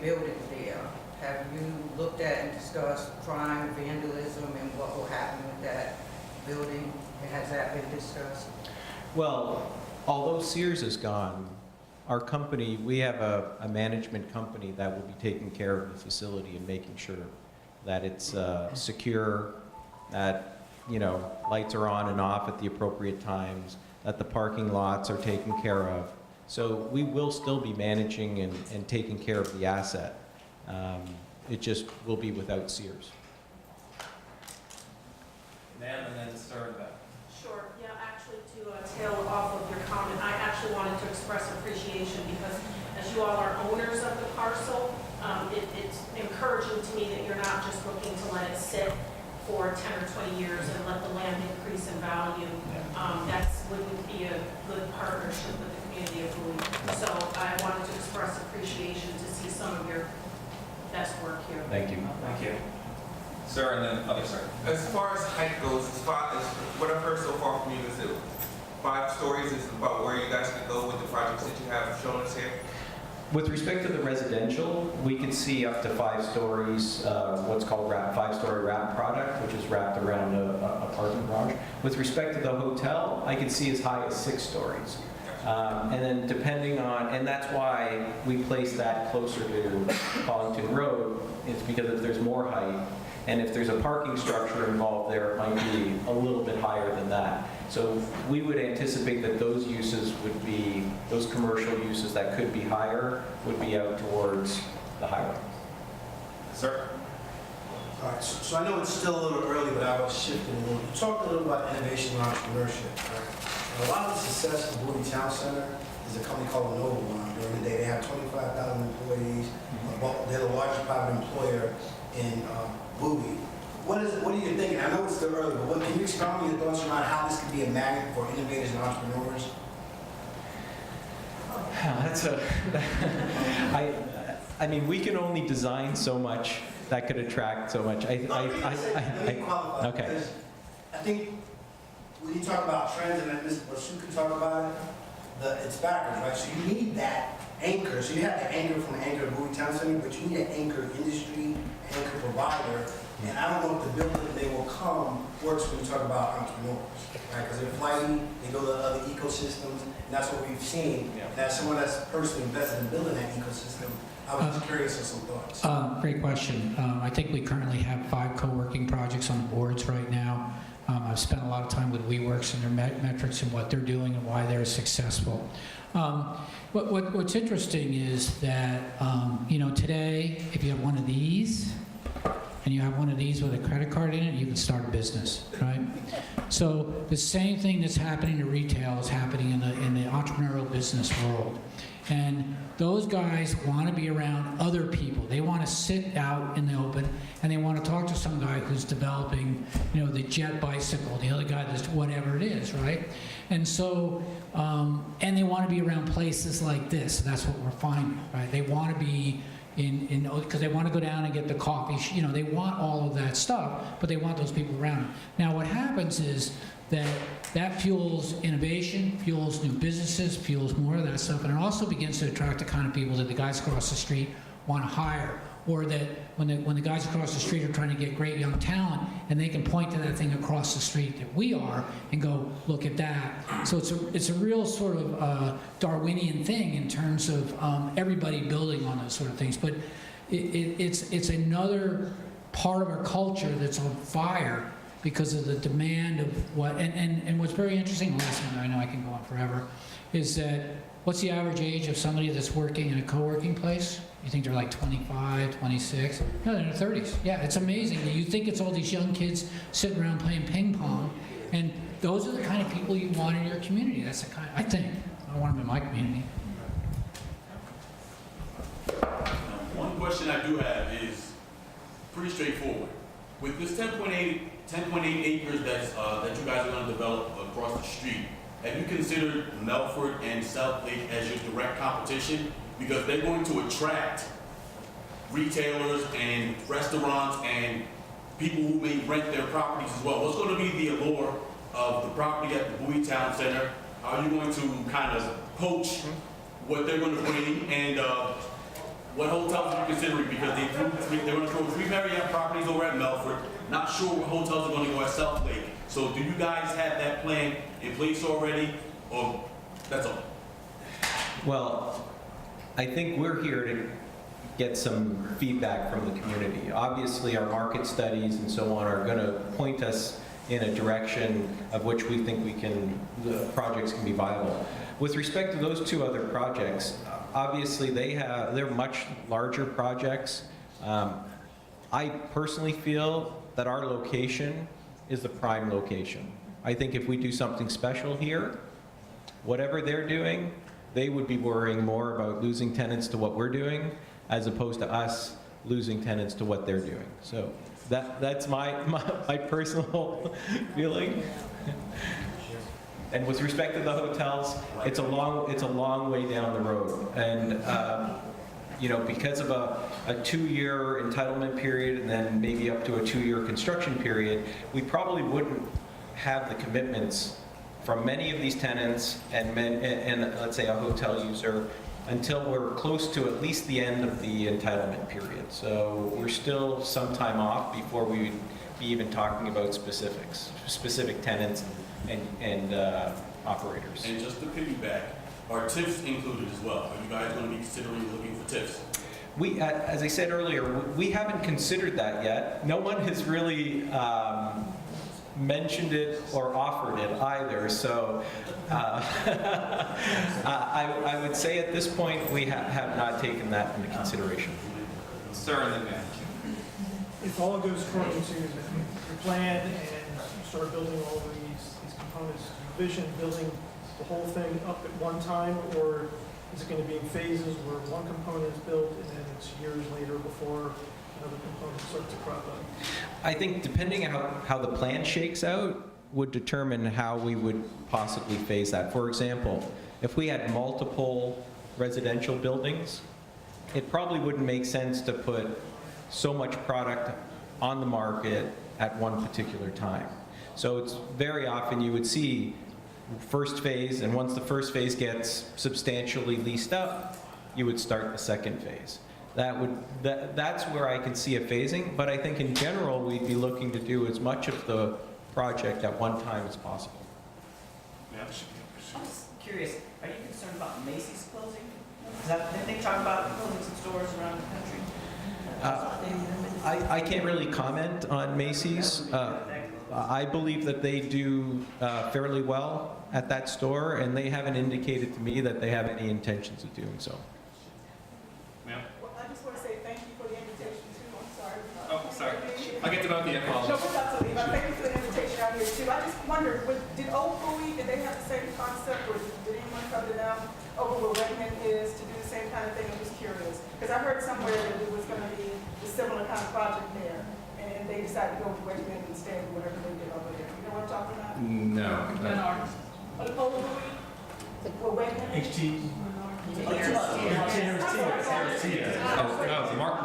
S10: building there, have you looked at and discussed crime, vandalism, and what will happen with that building? And has that been discussed?
S3: Well, although Sears is gone, our company, we have a management company that will be taking care of the facility and making sure that it's secure, that, you know, lights are on and off at the appropriate times, that the parking lots are taken care of. So we will still be managing and taking care of the asset. It just will be without Sears.
S4: Ma'am, and then sir, Beth.
S19: Sure, yeah, actually to tail off of your comment, I actually wanted to express appreciation because as you all are owners of the parcel, it's encouraging to me that you're not just looking to let it sit for 10 or 20 years and let the land increase in value. Wouldn't be a good partnership with the community of Bowie. So I wanted to express appreciation to see some of your best work here.
S3: Thank you.
S4: Thank you. Sir, and then other sir.
S12: As far as height goes, what I've heard so far from you is that 5 stories is about where you guys can go with the projects that you have shown us here?
S3: With respect to the residential, we can see up to 5 stories, what's called 5-story wrap product, which is wrapped around a parking garage. With respect to the hotel, I can see as high as 6 stories. And then depending on, and that's why we place that closer to Collington Road, is because if there's more height, and if there's a parking structure involved there, it might be a little bit higher than that. So we would anticipate that those uses would be, those commercial uses that could be higher, would be out towards the highway.
S4: Sir?
S23: All right, so I know it's still a little early, but I was shifting a little. You talked a little about innovation and entrepreneurship, right? And a lot of the success of Bowie Town Center is a company called Redevelopment. During the day, they have 25,000 employees. They're the largest private employer in Bowie. What are you thinking? I know it's still early, but can you expound on your thoughts around how this could be a magnet for innovators and entrepreneurs?
S3: That's a, I mean, we can only design so much that could attract so much.
S23: Let me qualify,
S3: okay.
S23: because I think when you talk about trends, and Mr. Basu can talk about it, it's backwards, right? So you need that anchor. So you have the anchor from the anchor of Bowie Town Center, but you need an anchor industry, anchor provider. And I don't know if the building they will come works when you talk about entrepreneurs, right? Because they're flighty, they go to other ecosystems, and that's what we've seen.
S3: Yeah.
S23: And as someone that's personally invested in building that ecosystem, I was just curious of some thoughts.
S5: Great question. I think we currently have 5 co-working projects on the boards right now. I've spent a lot of time with WeWorks and their metrics and what they're doing and why they're successful. What's interesting is that, you know, today, if you have one of these, and you have one of these with a credit card in it, you can start a business, right? So the same thing that's happening to retail is happening in the entrepreneurial business world. And those guys want to be around other people. They want to sit out in the open, and they want to talk to some guy who's developing, you know, the jet bicycle, the other guy that's whatever it is, right? And so, and they want to be around places like this. That's what we're finding, right? They want to be because they want to go down and get the coffee, you know, they want all of that stuff, but they want those people around them. Now what happens is that fuels innovation, fuels new businesses, fuels more of that stuff, and it also begins to attract the kind of people that the guys across the street want to hire, or that when the guys across the street are trying to get great young talent, and they can point to that thing across the street that we are and go, look at that. So it's a real sort of Darwinian thing in terms of everybody building on those sort of things. But it's another part of our culture that's on fire because of the demand of what, and what's very interesting, last one, I know I can go on forever, is that what's the average age of somebody that's working in a co-working place? You think they're like 25, 26? No, they're in their 30s. Yeah, it's amazing. You think it's all these young kids sitting around playing ping pong, and those are the kind of people you want in your community. That's the kind, I think. I want them in my community.
S7: One question I do have is pretty straightforward. With this 10.8 acres that's, that you guys are going to develop across the street, have you considered Melford and South Lake as your direct competition? Because they're going to attract retailers and restaurants and people who may rent their properties as well. What's going to be the allure of the property at the Bowie Town Center? How are you going to kind of poach what they're going to bring, and what hotels are you considering? Because they're going to throw 3 Marriott properties over at Melford. Not sure what hotels are going to go at South Lake. So do you guys have that plan in place already, or that's all?
S3: Well, I think we're here to get some feedback from the community. Obviously, our market studies and so on are going to point us in a direction of which we think the projects can be viable. With respect to those 2 other projects, obviously they're much larger projects. I personally feel that our location is the prime location. I think if we do something special here, whatever they're doing, they would be worrying more about losing tenants to what we're doing as opposed to us losing tenants to what they're doing. So that's my personal feeling. And with respect to the hotels, it's a long way down the road. And you know, because of a 2-year entitlement period and then maybe up to a 2-year construction period, we probably wouldn't have the commitments from many of these tenants and let's say a hotel user until we're close to at least the end of the entitlement period. So we're still some time off before we would be even talking about specific tenants and operators.
S7: And just to piggyback, are TIFs included as well? Are you guys going to be considering looking for TIFs?
S3: We, as I said earlier, we haven't considered that yet. No one has really mentioned it or offered it either. So I would say at this point we have not taken that into consideration.
S4: Sir, and then ma'am.
S21: If all goes according to your plan and you start building all of these components, do you envision building the whole thing up at one time, or is it going to be in phases where one component is built and then it's years later before another component starts to crop up?
S3: I think depending on how the plan shakes out would determine how we would possibly phase that. For example, if we had multiple residential buildings, it probably wouldn't make sense to put so much product on the market at one particular time. So it's very often you would see first phase, and once the first phase gets substantially leased up, you would start the second phase. That's where I can see a phasing, but I think in general we'd be looking to do as much of the project at one time as possible.
S22: I'm just curious, are you concerned about Macy's closing? Did they talk about closing some stores around the country?
S3: I can't really comment on Macy's. I believe that they do fairly well at that store, and they haven't indicated to me that they have any intentions of doing so.
S4: Ma'am?
S9: Well, I just want to say thank you for the invitation too. I'm sorry.
S4: Oh, sorry. I'll get to know the apology.
S9: No, we're about to leave. I thank you for the invitation out here too. I just wondered, did Old Bowie, did they have the same concept, or did anyone come to them over where Redmond is to do the same kind of thing? I'm just curious. Because I heard somewhere that it was going to be a similar kind of project there, and they decided to go with Redmond instead of whatever they did over there. You know what I'm talking about?
S4: No.
S9: Old Bowie? Or Redmond?
S21: HT.
S4: The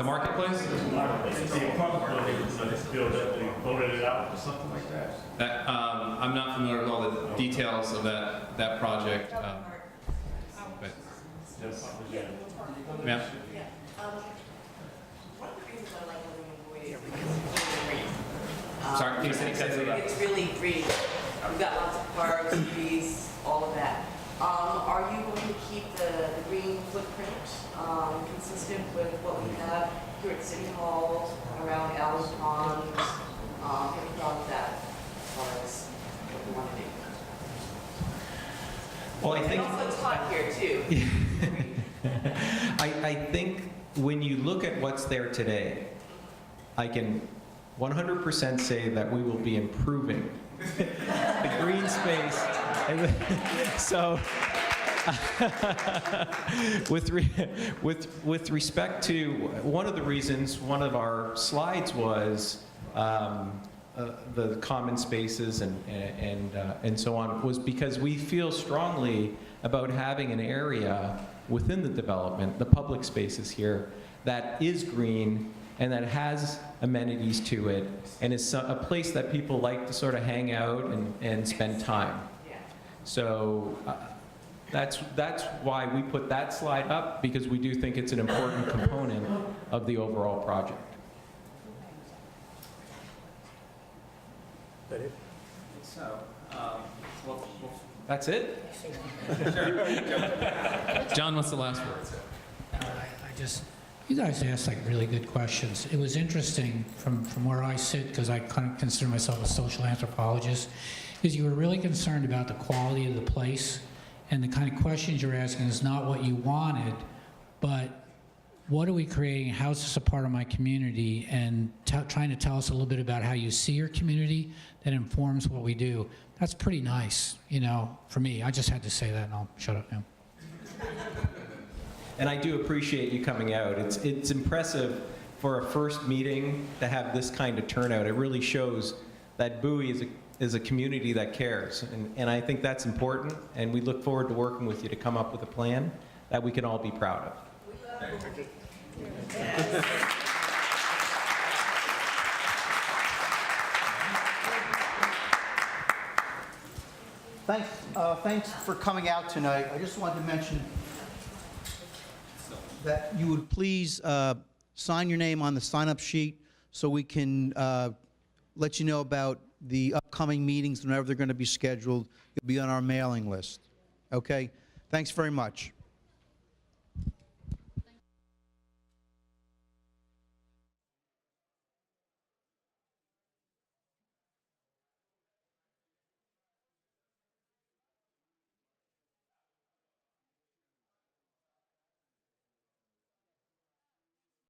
S4: marketplace?
S8: The apartment building, they built up, they voted it out or something like that?
S4: That, I'm not familiar with all the details of that project. But, ma'am?
S10: One of the reasons I like living in Bowie is because it's really green.
S4: Sorry, can you say that?
S10: It's really green. We've got lots of parks, trees, all of that. Are you going to keep the green footprint consistent with what we have
S11: here at City Hall, around Allen Ponds, have you thought of that as far as what you want to do?
S3: Well, I
S11: And
S3: think,
S11: also it's hot here too.
S3: I think when you look at what's there today, I can 100% say that we will be improving the green space. So, with respect to one of the reasons, one of our slides was the common spaces and so on, was because we feel strongly about having an area within the development, the public spaces here, that is green and that has amenities to it, and is a place that people like to sort of hang out and spend time. So that's why we put that slide up, because we do think it's an important component of the overall project.
S8: So,
S3: That's it?
S4: John wants the last word.
S5: You guys asked like really good questions. It was interesting from where I sit, because I kind of consider myself a social anthropologist, is you were really concerned about the quality of the place, and the kind of questions you're asking is not what you wanted, but what are we creating, how is this a part of my community, and trying to tell us a little bit about how you see your community that informs what we do. That's pretty nice, you know, for me. I just had to say that, and I'll shut up now.
S3: And I do appreciate you coming out. It's impressive for a first meeting to have this kind of turnout. It really shows that Bowie is a community that cares. And I think that's important, and we look forward to working with you to come up with a plan that we can all be proud of.
S23: Thanks for coming out tonight. I just wanted to mention that you would please sign your name on the sign-up sheet so we can let you know about the upcoming meetings whenever they're going to be scheduled. You'll be on our mailing list. Okay? Thanks very much.